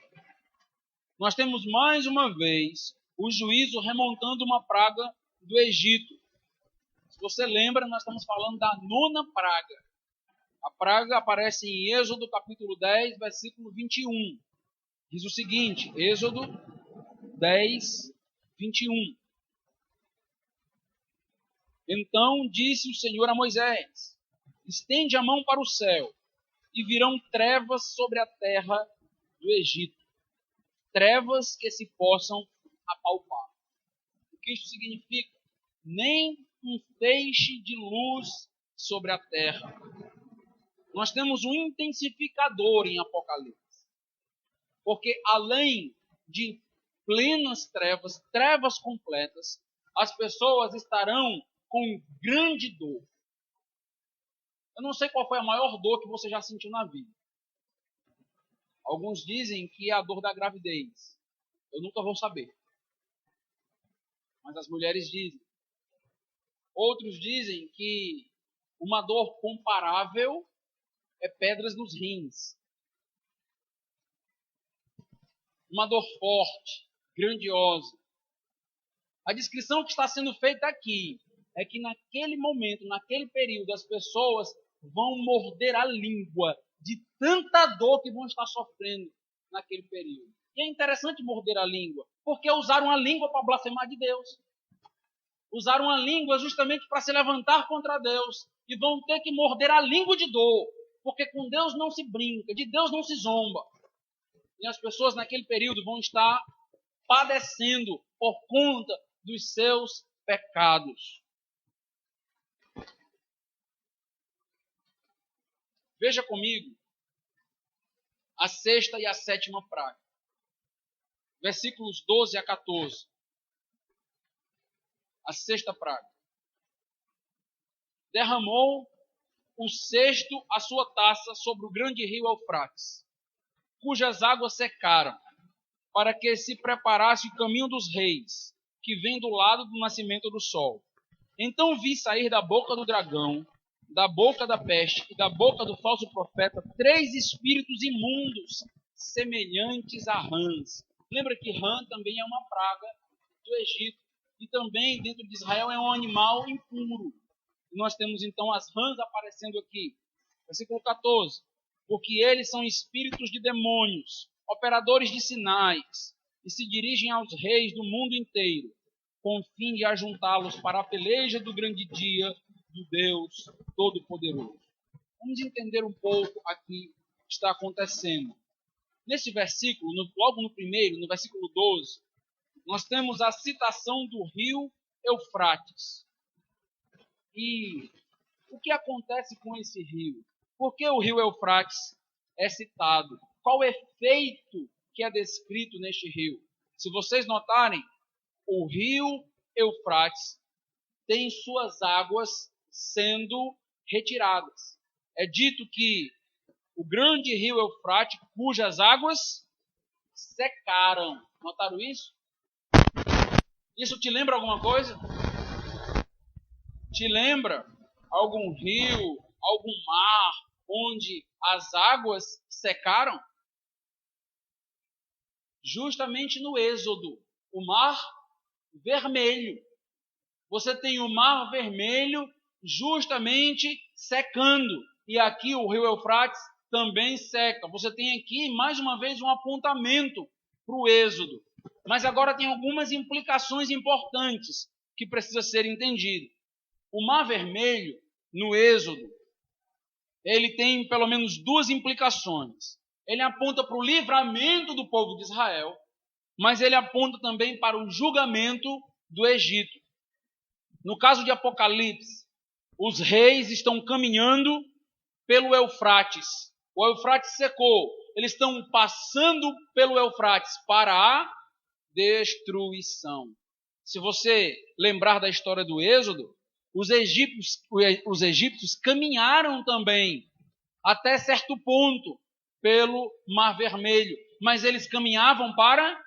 Nós temos mais uma vez o juízo remontando uma praga do Egito. Se você lembra, nós estamos falando da nona praga. A praga aparece em Êxodo capítulo 10, versículo 21. Diz o seguinte, Êxodo 10, 21. Então disse o Senhor a Moisés: estende a mão para o céu, e virão trevas sobre a terra do Egito, trevas que se possam apalpar. O que isso significa? Nem um feixe de luz sobre a terra. Nós temos um intensificador em Apocalipse, porque além de plenas trevas, trevas completas, as pessoas estarão com grande dor. Eu não sei qual foi a maior dor que você já sentiu na vida. Alguns dizem que é a dor da gravidez. Eu nunca vou saber. Mas as mulheres dizem. Outros dizem que uma dor comparável é pedras nos rins. Uma dor forte, grandiosa. A descrição que está sendo feita aqui é que naquele momento, naquele período, as pessoas vão morder a língua de tanta dor que vão estar sofrendo naquele período. E é interessante morder a língua, porque usaram a língua para blasfemar de Deus. Usaram a língua justamente para se levantar contra Deus. E vão ter que morder a língua de dor, porque com Deus não se brinca, de Deus não se zomba. E as pessoas naquele período vão estar padecendo por conta dos seus pecados. Veja comigo a sexta e a sétima praga. Versículos 12 a 14. A sexta praga. Derramou o sexto a sua taça sobre o grande rio Eufrates, cujas águas secaram, para que se preparasse o caminho dos reis, que vem do lado do nascimento do sol. Então vi sair da boca do dragão, da boca da peste e da boca do falso profeta 3 espíritos imundos, semelhantes a rãs. Lembra que rã também é uma praga do Egito. E também dentro de Israel é um animal impuro. E nós temos então as rãs aparecendo aqui. Versículo 14. Porque eles são espíritos de demônios, operadores de sinais, e se dirigem aos reis do mundo inteiro, com o fim de ajuntá-los para a peleja do grande dia do Deus Todo-Poderoso. Vamos entender um pouco aqui o que está acontecendo. Nesse versículo, logo no primeiro, no versículo 12, nós temos a citação do rio Eufrates. E o que acontece com esse rio? Por que o rio Eufrates é citado? Qual o efeito que é descrito neste rio? Se vocês notarem, o rio Eufrates tem suas águas sendo retiradas. É dito que o grande rio Eufrates, cujas águas secaram. Notaram isso? Isso te lembra alguma coisa? Te lembra algum rio, algum mar, onde as águas secaram? Justamente no Êxodo, o Mar Vermelho. Você tem o Mar Vermelho justamente secando. E aqui o rio Eufrates também seca. Você tem aqui, mais uma vez, um apontamento para o Êxodo. Mas agora tem algumas implicações importantes que precisam ser entendidas. O Mar Vermelho, no Êxodo, ele tem pelo menos 2 implicações. Ele aponta para o livramento do povo de Israel, mas ele aponta também para o julgamento do Egito. No caso de Apocalipse, os reis estão caminhando pelo Eufrates. O Eufrates secou. Eles estão passando pelo Eufrates para a destruição. Se você lembrar da história do Êxodo, os egípcios caminharam também até certo ponto pelo Mar Vermelho, mas eles caminhavam para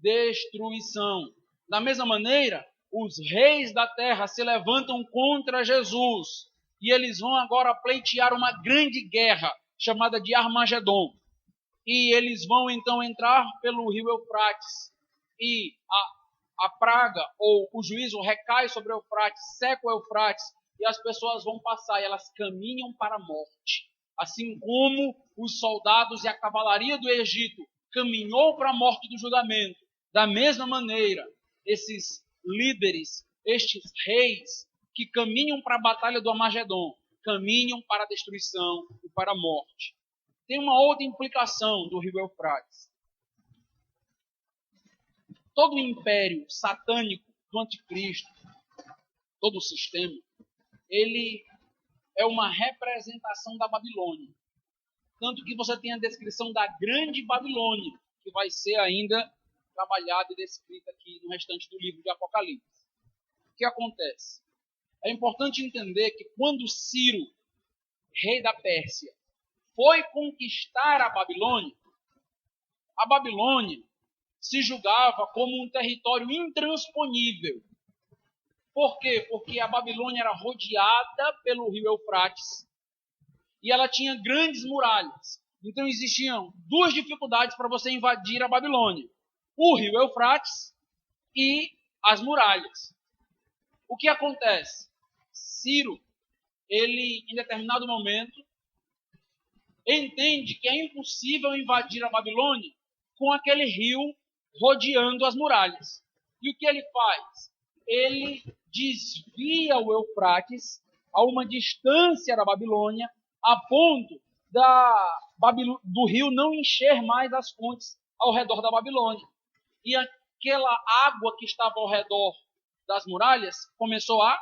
destruição. Da mesma maneira, os reis da terra se levantam contra Jesus e eles vão agora pleitear uma grande guerra chamada de Armagedon. E eles vão então entrar pelo rio Eufrates e a praga ou o juízo recai sobre o Eufrates, seca o Eufrates e as pessoas vão passar e elas caminham para a morte. Assim como os soldados e a cavalaria do Egito caminhou para a morte do julgamento, da mesma maneira, esses líderes, estes reis que caminham para a batalha do Armagedon, caminham para a destruição e para a morte. Tem uma outra implicação do rio Eufrates. Todo o império satânico do anticristo, todo o sistema, ele é uma representação da Babilônia. Tanto que você tem a descrição da grande Babilônia, que vai ser ainda trabalhada e descrita aqui no restante do livro de Apocalipse. O que acontece? É importante entender que quando Ciro, rei da Pérsia, foi conquistar a Babilônia se julgava como um território intransponível. Por quê? Porque a Babilônia era rodeada pelo rio Eufrates e ela tinha grandes muralhas. Então existiam duas dificuldades para você invadir a Babilônia: o rio Eufrates e as muralhas. O que acontece? Ciro, ele em determinado momento entende que é impossível invadir a Babilônia com aquele rio rodeando as muralhas. E o que ele faz? Ele desvia o Eufrates a uma distância da Babilônia, a ponto do rio não encher mais as fontes ao redor da Babilônia. E aquela água que estava ao redor das muralhas começou a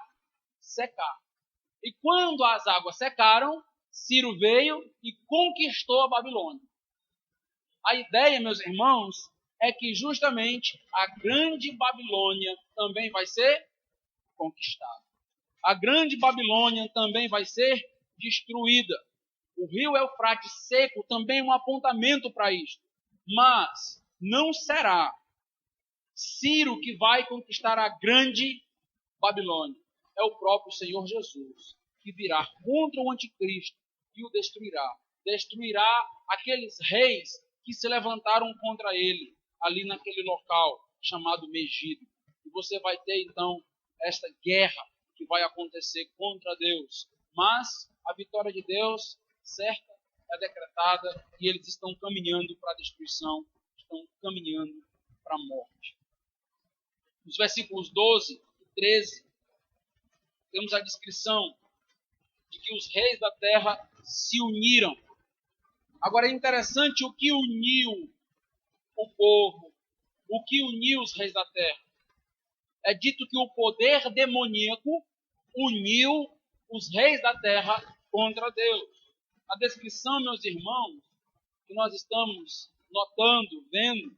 secar. E quando as águas secaram, Ciro veio e conquistou a Babilônia. A ideia, meus irmãos, é que justamente a grande Babilônia também vai ser conquistada. A grande Babilônia também vai ser destruída. O rio Eufrates seco também é um apontamento para isto. Mas não será Ciro que vai conquistar a grande Babilônia. É o próprio Senhor Jesus que virá contra o anticristo e o destruirá. Destruirá aqueles reis que se levantaram contra ele ali naquele local chamado Megido. E você vai ter então esta guerra que vai acontecer contra Deus. Mas a vitória de Deus, certa, é decretada e eles estão caminhando para a destruição, estão caminhando para a morte. Nos versículos 12 e 13, temos a descrição de que os reis da terra se uniram. Agora é interessante o que uniu o povo, o que uniu os reis da terra. É dito que o poder demoníaco uniu os reis da terra contra Deus. A descrição, meus irmãos, que nós estamos notando, vendo,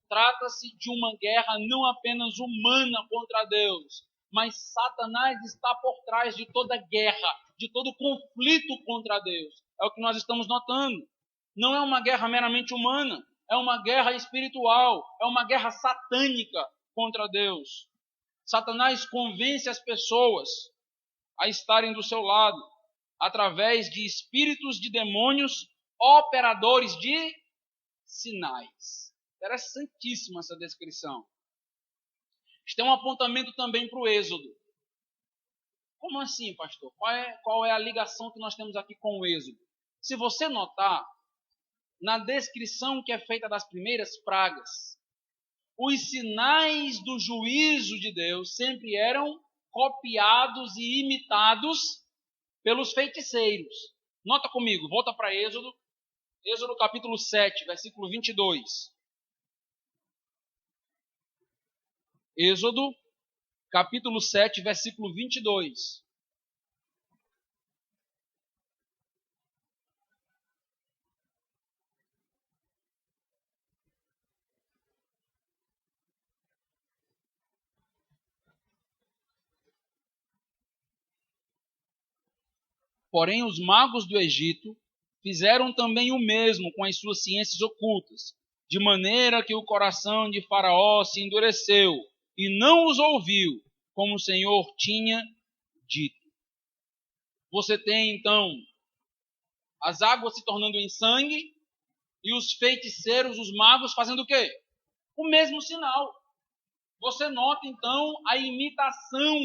trata-se de uma guerra não apenas humana contra Deus, mas Satanás está por trás de toda guerra, de todo conflito contra Deus. É o que nós estamos notando. Não é uma guerra meramente humana, é uma guerra espiritual, é uma guerra satânica contra Deus. Satanás convence as pessoas a estarem do seu lado através de espíritos de demônios, operadores de sinais. Interessantíssima essa descrição. Isto é um apontamento também para o Êxodo. Como assim, pastor? Qual é a ligação que nós temos aqui com o Êxodo? Se você notar, na descrição que é feita das primeiras pragas, os sinais do juízo de Deus sempre eram copiados e imitados pelos feiticeiros. Nota comigo, volta para Êxodo, Êxodo capítulo 7, versículo 22. Êxodo capítulo 7, versículo 22. Porém, os magos do Egito fizeram também o mesmo com as suas ciências ocultas, de maneira que o coração de Faraó se endureceu e não os ouviu, como o Senhor tinha dito. Você tem, então, as águas se tornando em sangue e os feiticeiros, os magos, fazendo o quê? O mesmo sinal. Você nota, então, a imitação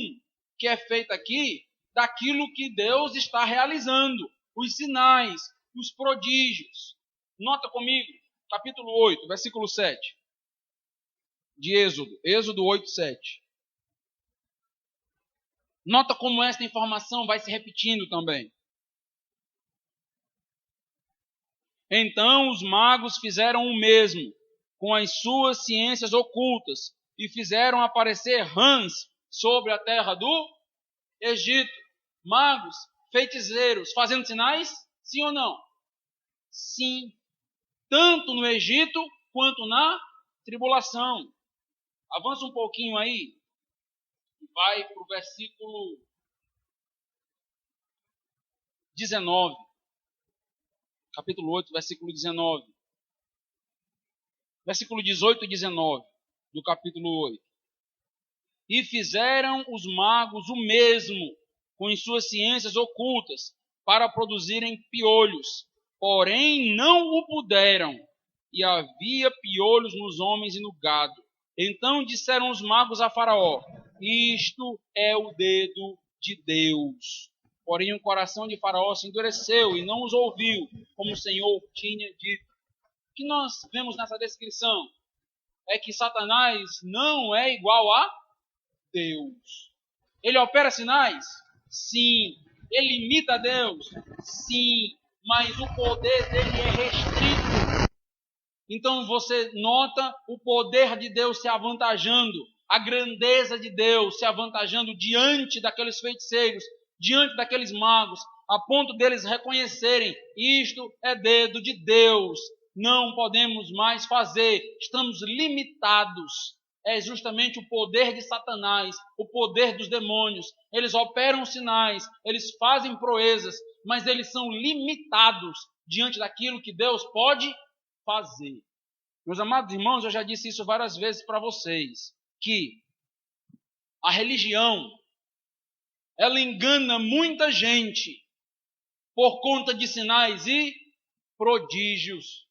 que é feita aqui daquilo que Deus está realizando, os sinais, os prodígios. Nota comigo, capítulo 8, versículo 7, de Êxodo 8, 7. Nota como esta informação vai se repetindo também. Então os magos fizeram o mesmo com as suas ciências ocultas e fizeram aparecer rãs sobre a terra do Egito. Magos, feiticeiros, fazendo sinais? Sim ou não? Sim. Tanto no Egito quanto na tribulação. Avança um pouquinho aí. Vai para o versículo 19. Capítulo 8, versículo 19. Versículo 18 e 19 do capítulo 8. E fizeram os magos o mesmo com as suas ciências ocultas para produzirem piolhos, porém não o puderam, e havia piolhos nos homens e no gado. Então disseram os magos a Faraó: isto é o dedo de Deus. Porém o coração de Faraó se endureceu e não os ouviu, como o Senhor tinha dito. O que nós vemos nessa descrição é que Satanás não é igual a Deus. Ele opera sinais? Sim. Ele imita Deus? Sim. Mas o poder dele é restrito. Então você nota o poder de Deus se avantajando, a grandeza de Deus se avantajando diante daqueles feiticeiros, diante daqueles magos, a ponto deles reconhecerem: isto é dedo de Deus, não podemos mais fazer, estamos limitados. É justamente o poder de Satanás, o poder dos demônios. Eles operam sinais, eles fazem proezas, mas eles são limitados diante daquilo que Deus pode fazer. Meus amados irmãos, eu já disse isso várias vezes para vocês, que a religião, ela engana muita gente por conta de sinais e prodígios.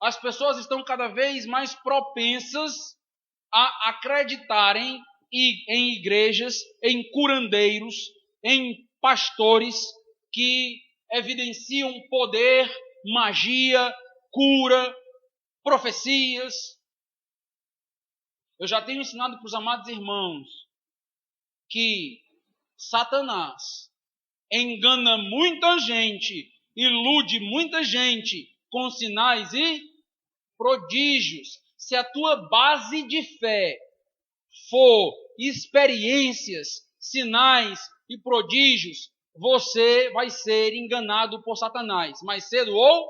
As pessoas estão cada vez mais propensas a acreditarem em igrejas, em curandeiros, em pastores que evidenciam poder, magia, cura, profecias. Eu já tenho ensinado para os amados irmãos que Satanás engana muita gente, ilude muita gente com sinais e prodígios. Se a tua base de fé for experiências, sinais e prodígios, você vai ser enganado por Satanás, mais cedo ou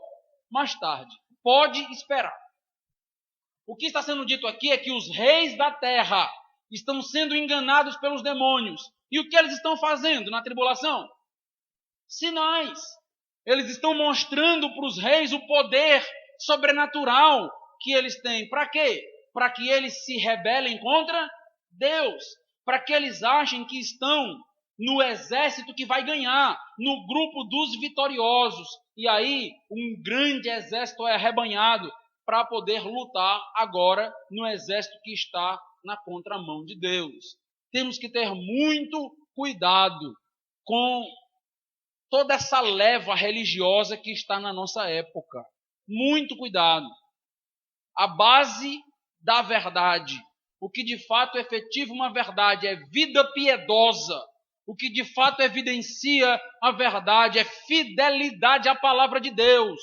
mais tarde. Pode esperar. O que está sendo dito aqui é que os reis da terra estão sendo enganados pelos demônios. E o que eles estão fazendo na tribulação? Sinais. Eles estão mostrando para os reis o poder sobrenatural que eles têm. Para quê? Para que eles se rebelem contra Deus. Para que eles achem que estão no exército que vai ganhar, no grupo dos vitoriosos. E aí um grande exército é arrebanhado para poder lutar agora no exército que está na contramão de Deus. Temos que ter muito cuidado com toda essa leva religiosa que está na nossa época. Muito cuidado. A base da verdade, o que de fato efetiva uma verdade, é vida piedosa. O que de fato evidencia a verdade é fidelidade à palavra de Deus.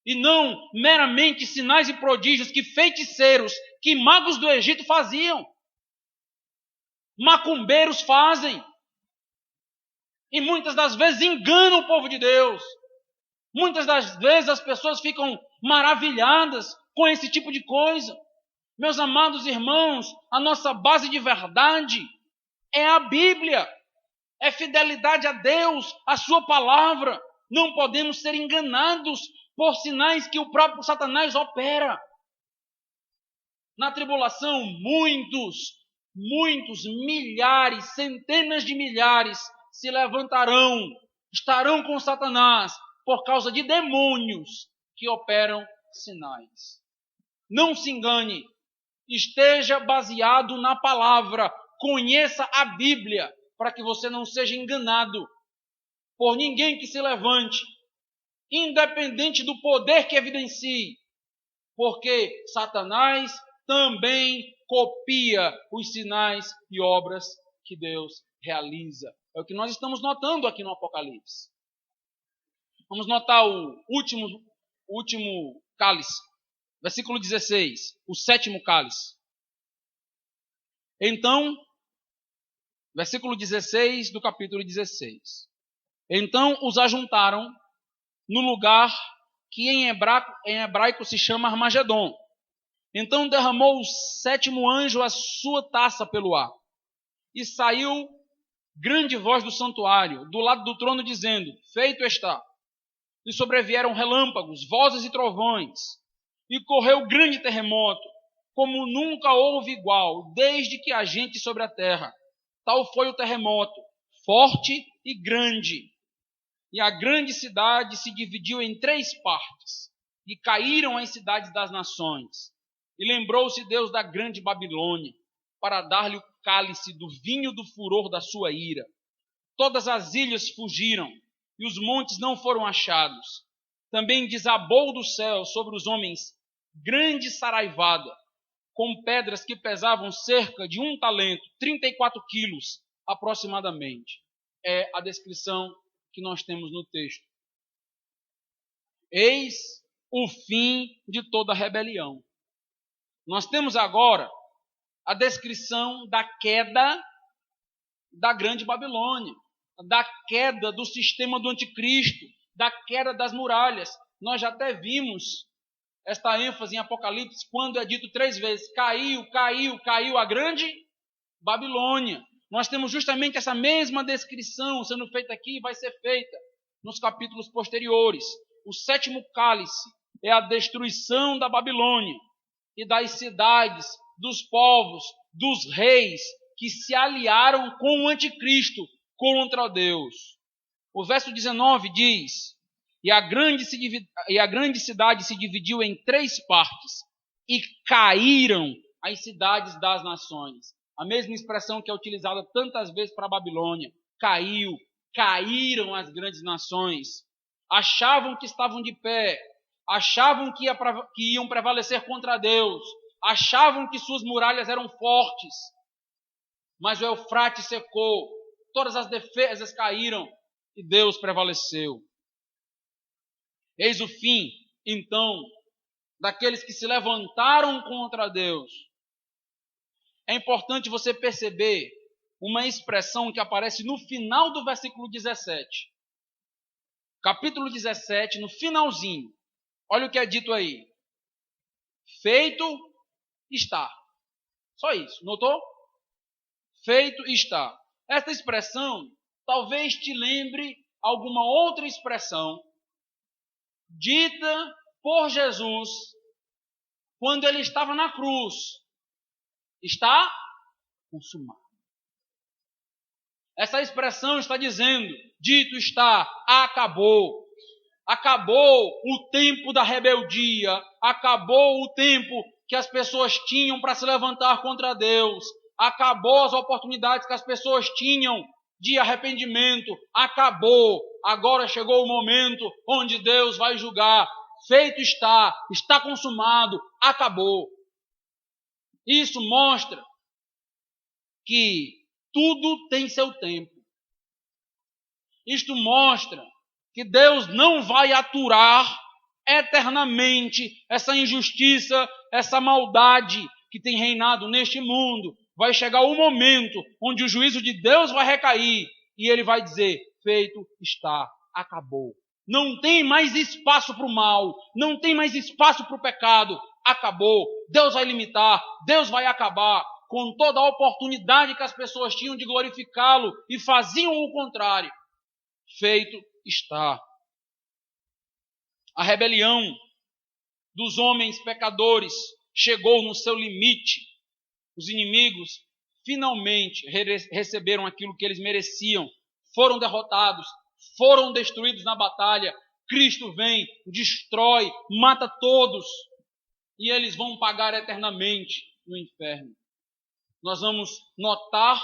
E não meramente sinais e prodígios que feiticeiros, que magos do Egito faziam. Macumbeiros fazem. E muitas das vezes enganam o povo de Deus. Muitas das vezes as pessoas ficam maravilhadas com esse tipo de coisa. Meus amados irmãos, a nossa base de verdade é a Bíblia. é fidelidade a Deus, a sua palavra. Não podemos ser enganados por sinais que o próprio Satanás opera. Na tribulação, muitos, milhares, centenas de milhares se levantarão, estarão com Satanás por causa de demônios que operam sinais. Não se engane, esteja baseado na palavra, conheça a Bíblia, para que você não seja enganado por ninguém que se levante, independente do poder que evidencie, porque Satanás também copia os sinais e obras que Deus realiza. É o que nós estamos notando aqui no Apocalipse. Vamos notar o último cálice, versículo 16, o 7º cálice. Então, versículo 16 do capítulo 16. Então os ajuntaram no lugar que em hebraico se chama Armagedon. Então derramou o 7º anjo a sua taça pelo ar. E saiu grande voz do santuário, do lado do trono, dizendo: feito está. E sobrevieram relâmpagos, vozes e trovões. E correu grande terremoto, como nunca houve igual, desde que há gente sobre a terra. Tal foi o terremoto, forte e grande. E a grande cidade se dividiu em 3 partes. E caíram as cidades das nações. E lembrou-se Deus da grande Babilônia, para dar-lhe o cálice do vinho do furor da sua ira. Todas as ilhas fugiram, e os montes não foram achados. Também desabou do céu sobre os homens grande saraivada, com pedras que pesavam cerca de 1 talento, 34 quilos aproximadamente. É a descrição que nós temos no texto. Eis o fim de toda rebelião. Nós temos agora a descrição da queda da grande Babilônia, da queda do sistema do anticristo, da queda das muralhas. Nós já até vimos esta ênfase em Apocalipse quando é dito 3 vezes: caiu, caiu, caiu a grande Babilônia. Nós temos justamente essa mesma descrição sendo feita aqui e vai ser feita nos capítulos posteriores. O 7º cálice é a destruição da Babilônia e das cidades, dos povos, dos reis que se aliaram com o anticristo contra Deus. O verso 19 diz: e a grande cidade se dividiu em 3 partes, e caíram as cidades das nações. A mesma expressão que é utilizada tantas vezes para a Babilônia. Caíram as grandes nações. Achavam que estavam de pé, achavam que iam prevalecer contra Deus, achavam que suas muralhas eram fortes, mas o Eufrates secou, todas as defesas caíram e Deus prevaleceu. Eis o fim, então, daqueles que se levantaram contra Deus. É importante você perceber uma expressão que aparece no final do versículo 17. Capítulo 17, no finalzinho. Olha o que é dito aí. Feito está. Só isso, notou? Feito está. Esta expressão talvez te lembre alguma outra expressão dita por Jesus quando ele estava na cruz. Está consumado. Essa expressão está dizendo: dito está, acabou. Acabou o tempo da rebeldia, acabou o tempo que as pessoas tinham para se levantar contra Deus, acabou as oportunidades que as pessoas tinham de arrependimento, acabou. Agora chegou o momento onde Deus vai julgar. Feito está, está consumado, acabou. Isso mostra que tudo tem seu tempo. Isto mostra que Deus não vai aturar eternamente essa injustiça, essa maldade que tem reinado neste mundo. Vai chegar o momento onde o juízo de Deus vai recair e ele vai dizer: feito está, acabou. Não tem mais espaço para o mal, não tem mais espaço para o pecado, acabou. Deus vai limitar, Deus vai acabar com toda a oportunidade que as pessoas tinham de glorificá-lo e faziam o contrário. Feito está. A rebelião dos homens pecadores chegou no seu limite. Os inimigos finalmente receberam aquilo que eles mereciam. Foram derrotados, foram destruídos na batalha. Cristo vem, destrói, mata todos. E eles vão pagar eternamente no inferno. Nós vamos notar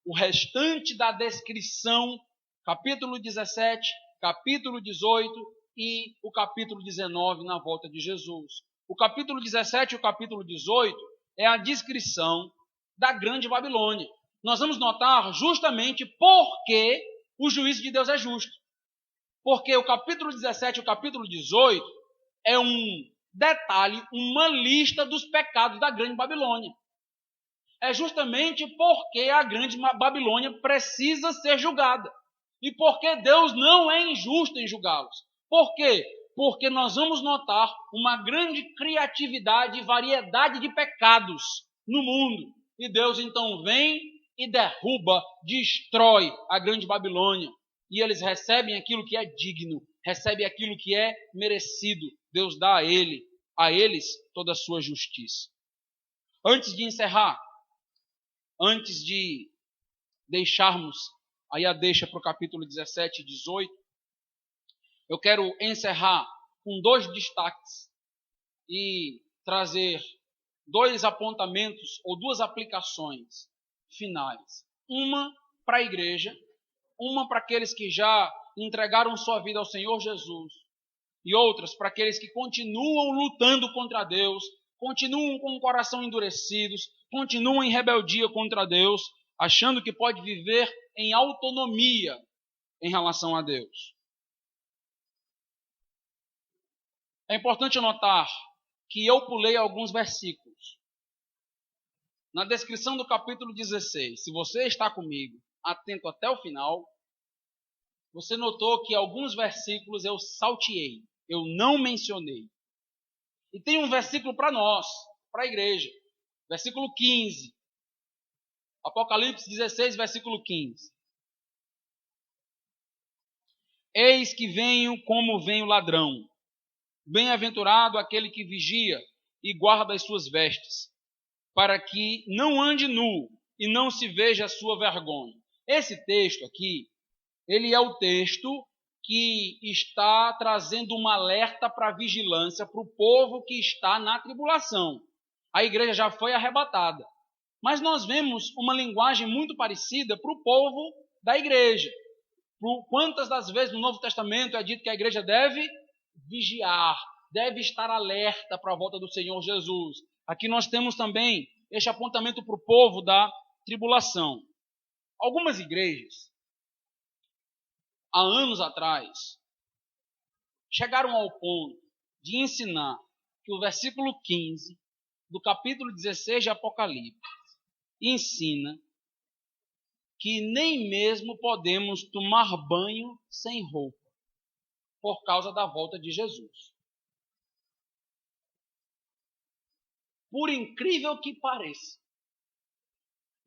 o restante da descrição, capítulo 17, capítulo 18 e o capítulo 19 na volta de Jesus. O capítulo 17 e o capítulo 18 é a descrição da grande Babilônia. Nós vamos notar justamente porque o juízo de Deus é justo. Porque o capítulo 17 e o capítulo 18 é um detalhe, uma lista dos pecados da grande Babilônia. É justamente porque a grande Babilônia precisa ser julgada. E porque Deus não é injusto em julgá-los. Por quê? Porque nós vamos notar uma grande criatividade e variedade de pecados no mundo. E Deus então vem e derruba, destrói a grande Babilônia. E eles recebem aquilo que é digno, recebem aquilo que é merecido. Deus dá a eles toda a sua justiça. Antes de encerrar, antes de deixarmos aí a deixa para o capítulo 17 e 18, eu quero encerrar com 2 destaques e trazer 2 apontamentos ou 2 aplicações finais. Uma para a igreja, uma para aqueles que já entregaram sua vida ao Senhor Jesus, e outras para aqueles que continuam lutando contra Deus, continuam com o coração endurecidos, continuam em rebeldia contra Deus, achando que pode viver em autonomia em relação a Deus. É importante notar que eu pulei alguns versículos. Na descrição do capítulo 16, se você está comigo, atento até o final, você notou que alguns versículos eu salteei, eu não mencionei. E tem um versículo para nós, para a igreja, versículo 15. Apocalipse 16, versículo 15. Eis que venho como vem o ladrão. Bem-aventurado aquele que vigia e guarda as suas vestes, para que não ande nu e não se veja a sua vergonha. Esse texto aqui, ele é o texto que está trazendo um alerta para a vigilância para o povo que está na tribulação. A igreja já foi arrebatada. Mas nós vemos uma linguagem muito parecida para o povo da igreja. Quantas das vezes no Novo Testamento é dito que a igreja deve vigiar, deve estar alerta para a volta do Senhor Jesus. Aqui nós temos também este apontamento para o povo da tribulação. Algumas igrejas, há anos atrás, chegaram ao ponto de ensinar que o versículo 15 do capítulo 16 de Apocalipse ensina que nem mesmo podemos tomar banho sem roupa, por causa da volta de Jesus. Por incrível que pareça,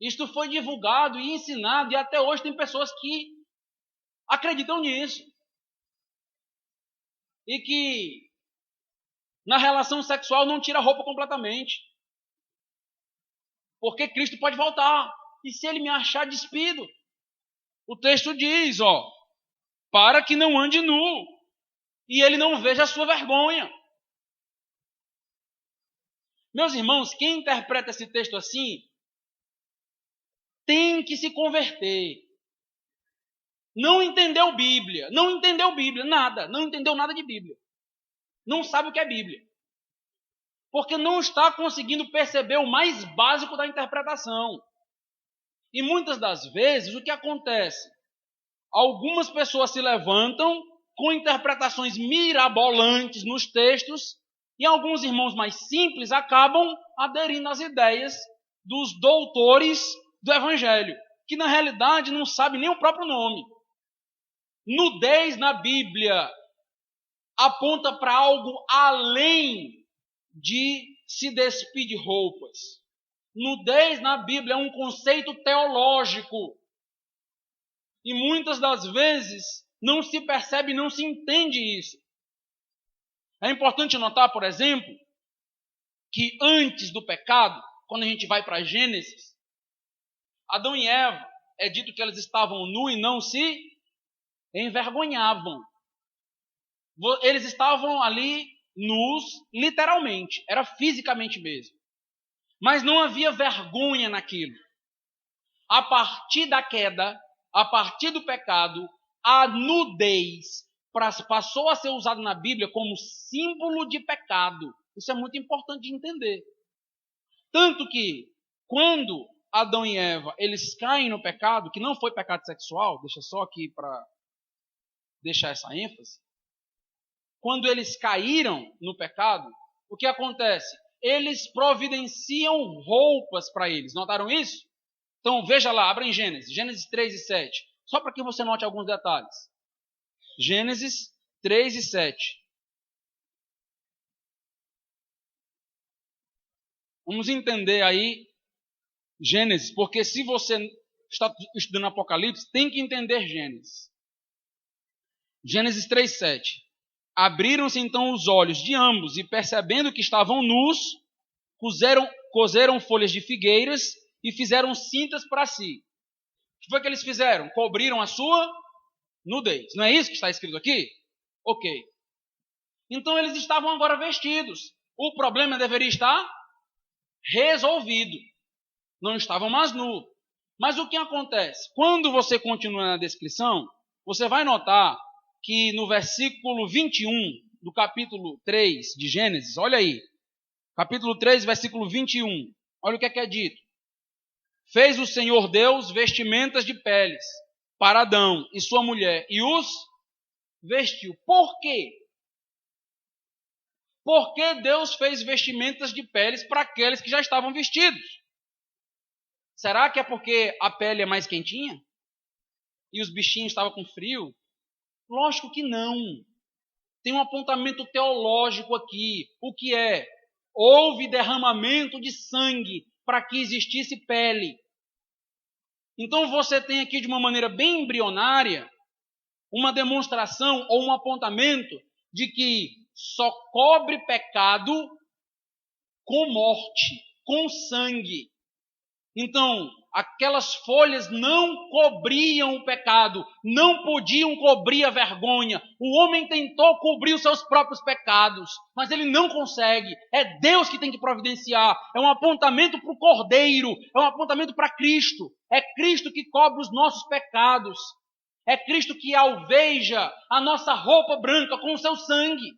isto foi divulgado e ensinado, e até hoje tem pessoas que acreditam nisso. E que na relação sexual não tira a roupa completamente. Porque Cristo pode voltar. E se ele me achar despido? O texto diz, para que não ande nu e ele não veja a sua vergonha. Meus irmãos, quem interpreta esse texto assim, tem que se converter. Não entendeu Bíblia, nada, não entendeu nada de Bíblia. Não sabe o que é Bíblia. Porque não está conseguindo perceber o mais básico da interpretação. E muitas das vezes, o que acontece? Algumas pessoas se levantam com interpretações mirabolantes nos textos, e alguns irmãos mais simples acabam aderindo às ideias dos doutores do Evangelho, que na realidade não sabem nem o próprio nome. Nudez na Bíblia aponta para algo além de se despir de roupas. Nudez na Bíblia é um conceito teológico. E muitas das vezes não se percebe, não se entende isso. É importante notar, por exemplo, que antes do pecado, quando a gente vai para Gênesis, Adão e Eva, é dito que eles estavam nus e não se envergonhavam. Eles estavam ali nus, literalmente, era fisicamente mesmo. Mas não havia vergonha naquilo. A partir da queda, a partir do pecado, a nudez passou a ser usada na Bíblia como símbolo de pecado. Isso é muito importante de entender. Tanto que, quando Adão e Eva, eles caem no pecado, que não foi pecado sexual, deixa só aqui para deixar essa ênfase. Quando eles caíram no pecado, o que acontece? Eles providenciam roupas para eles. Notaram isso? Então veja lá, abra em Gênesis 3 e 7. Só para que você note alguns detalhes. Gênesis 3 e 7. Vamos entender aí Gênesis, porque se você está estudando Apocalipse, tem que entender Gênesis. Gênesis 3, 7. Abriram-se então os olhos de ambos e, percebendo que estavam nus, coseram folhas de figueiras e fizeram cintas para si. O que foi que eles fizeram? Cobriram a sua nudez. Não é isso que está escrito aqui? Ok. Então eles estavam agora vestidos. O problema deveria estar resolvido. Não estavam mais nus. Mas o que acontece? Quando você continua na descrição, você vai notar que no versículo 21 do capítulo 3 de Gênesis, olha aí, capítulo 3, versículo 21, olha o que é dito. Fez o Senhor Deus vestimentas de peles para Adão e sua mulher, e os vestiu. Por quê? Porque Deus fez vestimentas de peles para aqueles que já estavam vestidos. Será que é porque a pele é mais quentinha? E os bichinhos estavam com frio? Lógico que não. Tem um apontamento teológico aqui. O que é? Houve derramamento de sangue para que existisse pele. Então você tem aqui de uma maneira bem embrionária uma demonstração ou um apontamento de que só cobre pecado com morte, com sangue. Então, aquelas folhas não cobriam o pecado, não podiam cobrir a vergonha. O homem tentou cobrir os seus próprios pecados, mas ele não consegue. É Deus que tem que providenciar. É um apontamento para o Cordeiro, é um apontamento para Cristo. É Cristo que cobre os nossos pecados. É Cristo que alveja a nossa roupa branca com o seu sangue.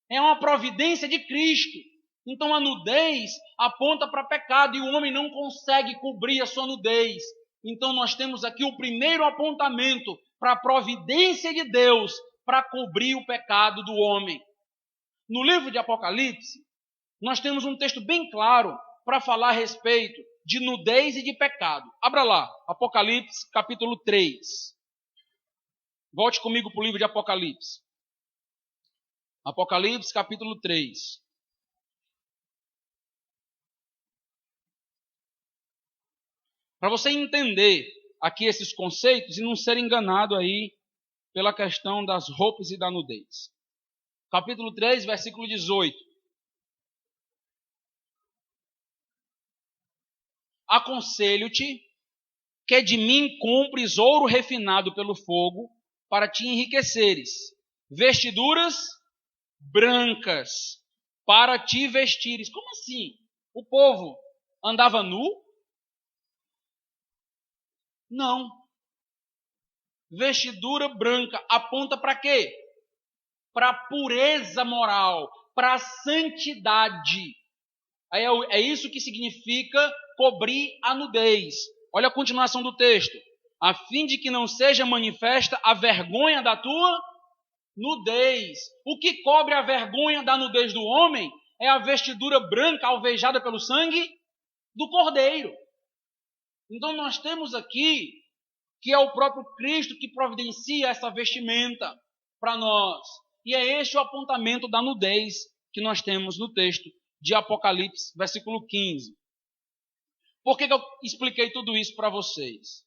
É uma providência de Cristo. Então a nudez aponta para pecado e o homem não consegue cobrir a sua nudez. Então nós temos aqui o primeiro apontamento para a providência de Deus para cobrir o pecado do homem. No livro de Apocalipse, nós temos um texto bem claro para falar a respeito de nudez e de pecado. Abra lá, Apocalipse capítulo 3. Volte comigo para o livro de Apocalipse. Apocalipse capítulo 3. Para você entender aqui esses conceitos e não ser enganado aí pela questão das roupas e da nudez. Capítulo 3, versículo 18. Aconselho-te que de mim compres ouro refinado pelo fogo para te enriqueceres, vestiduras brancas para te vestires. Como assim? O povo andava nu? Não. Vestidura branca aponta para quê? Para a pureza moral, para a santidade. É isso que significa cobrir a nudez. Olha a continuação do texto. A fim de que não seja manifesta a vergonha da tua nudez. O que cobre a vergonha da nudez do homem é a vestidura branca alvejada pelo sangue do Cordeiro. Então nós temos aqui que é o próprio Cristo que providencia essa vestimenta para nós. E é este o apontamento da nudez que nós temos no texto de Apocalipse, versículo 15. Por que eu expliquei tudo isso para vocês?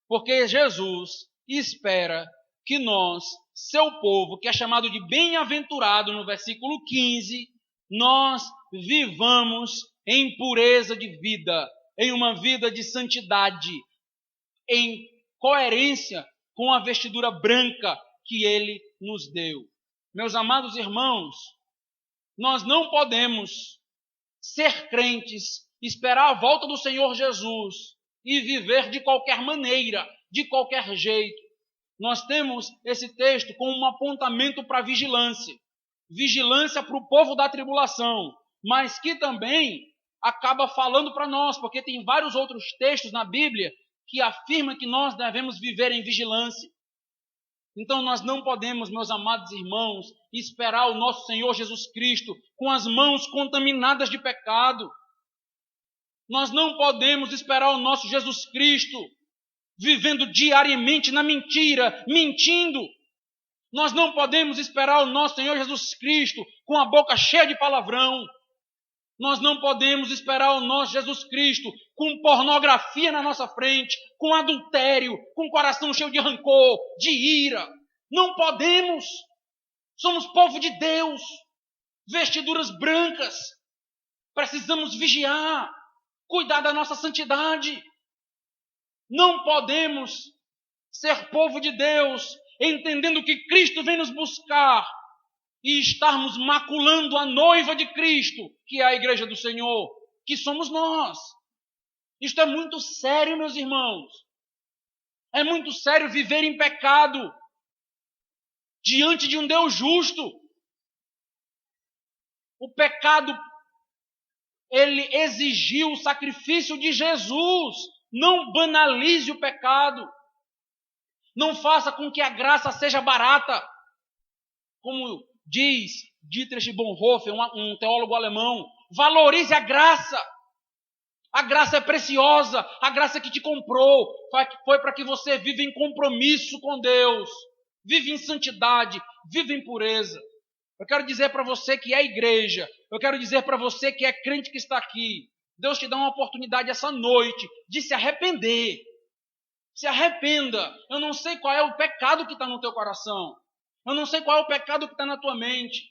Porque Jesus espera que nós, seu povo, que é chamado de bem-aventurado no versículo 15, nós vivamos em pureza de vida, em uma vida de santidade, em coerência com a vestidura branca que Ele nos deu. Meus amados irmãos, nós não podemos ser crentes, esperar a volta do Senhor Jesus e viver de qualquer maneira, de qualquer jeito. Nós temos esse texto como um apontamento para vigilância. Vigilância para o povo da tribulação, mas que também acaba falando para nós, porque tem vários outros textos na Bíblia que afirmam que nós devemos viver em vigilância. Então nós não podemos, meus amados irmãos, esperar o nosso Senhor Jesus Cristo com as mãos contaminadas de pecado. Nós não podemos esperar o nosso Jesus Cristo vivendo diariamente na mentira, mentindo. Nós não podemos esperar o nosso Senhor Jesus Cristo com a boca cheia de palavrão. Nós não podemos esperar o nosso Jesus Cristo com pornografia na nossa frente, com adultério, com o coração cheio de rancor, de ira. Não podemos. Somos povo de Deus, vestiduras brancas. Precisamos vigiar, cuidar da nossa santidade. Não podemos ser povo de Deus, entendendo que Cristo vem nos buscar e estarmos maculando a noiva de Cristo, que é a igreja do Senhor, que somos nós. Isto é muito sério, meus irmãos. É muito sério viver em pecado diante de um Deus justo. O pecado, ele exigiu o sacrifício de Jesus. Não banalize o pecado. Não faça com que a graça seja barata. Como diz Dietrich Bonhoeffer, um teólogo alemão, valorize a graça. A graça é preciosa, a graça que te comprou, foi para que você viva em compromisso com Deus, vive em santidade, vive em pureza. Eu quero dizer para você que é igreja, eu quero dizer para você que é crente que está aqui, Deus te dá uma oportunidade essa noite de se arrepender. Se arrependa. Eu não sei qual é o pecado que está no teu coração. Eu não sei qual é o pecado que está na tua mente.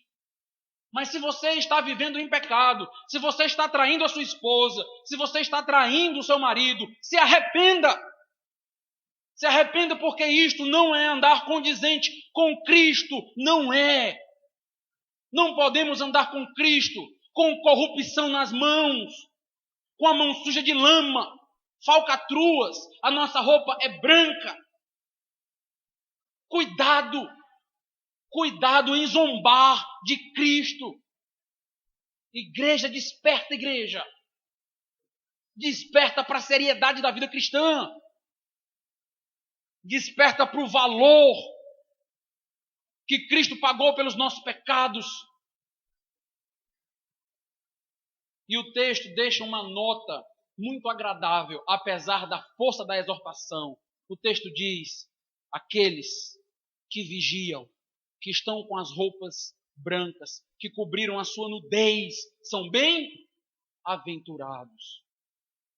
Mas se você está vivendo em pecado, se você está traindo a sua esposa, se você está traindo o seu marido, se arrependa. Se arrependa, porque isto não é andar condizente com Cristo. Não é. Não podemos andar com Cristo com corrupção nas mãos, com a mão suja de lama, falcatruas. A nossa roupa é branca. Cuidado em zombar de Cristo. Igreja, desperta, igreja. Desperta para a seriedade da vida cristã. Desperta para o valor que Cristo pagou pelos nossos pecados. E o texto deixa uma nota muito agradável, apesar da força da exortação. O texto diz: aqueles que vigiam, que estão com as roupas brancas, que cobriram a sua nudez, são bem-aventurados.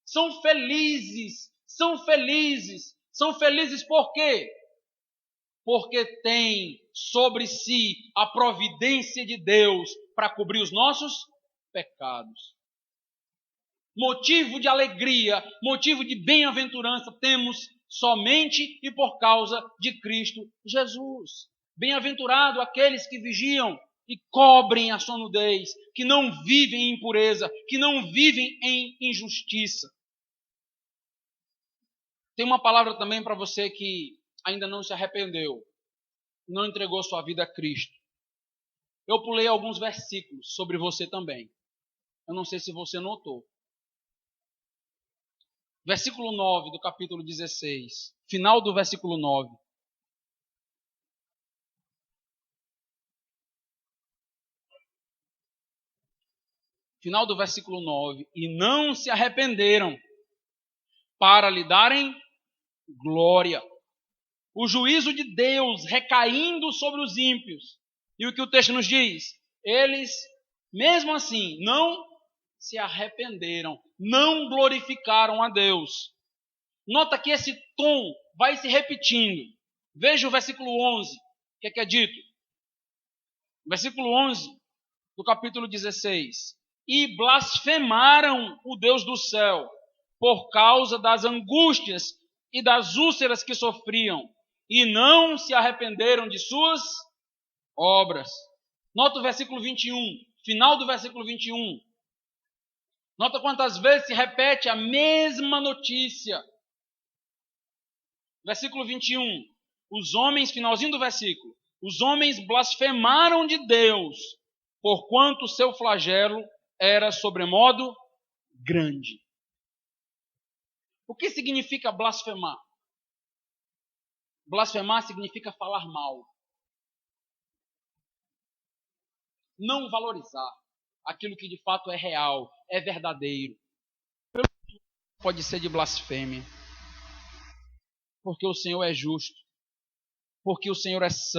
São felizes. São felizes por quê? Porque têm sobre si a providência de Deus para cobrir os nossos pecados. Motivo de alegria, motivo de bem-aventurança temos somente e por causa de Cristo Jesus. Bem-aventurado aqueles que vigiam e cobrem a sua nudez, que não vivem em impureza, que não vivem em injustiça. Tem uma palavra também para você que ainda não se arrependeu, não entregou sua vida a Cristo. Eu pulei alguns versículos sobre você também. Eu não sei se você notou. Versículo 9 do capítulo 16. Final do versículo 9. Final do versículo 9. E não se arrependeram para lhe darem glória. O juízo de Deus recaindo sobre os ímpios. E o que o texto nos diz? Eles, mesmo assim, não se arrependeram, não glorificaram a Deus. Nota que esse tom vai se repetindo. Veja o versículo 11, o que é dito? Versículo 11 do capítulo 16. E blasfemaram o Deus do céu por causa das angústias e das úlceras que sofriam, e não se arrependeram de suas obras. Nota o versículo 21, final do versículo 21. Nota quantas vezes se repete a mesma notícia. Versículo 21. Os homens, finalzinho do versículo, os homens blasfemaram de Deus, porquanto seu flagelo era sobremodo grande. O que significa blasfemar? Blasfemar significa falar mal. Não valorizar aquilo que de fato é real, é verdadeiro. Pode ser de blasfêmia. Porque o Senhor é justo. Porque o Senhor é santo.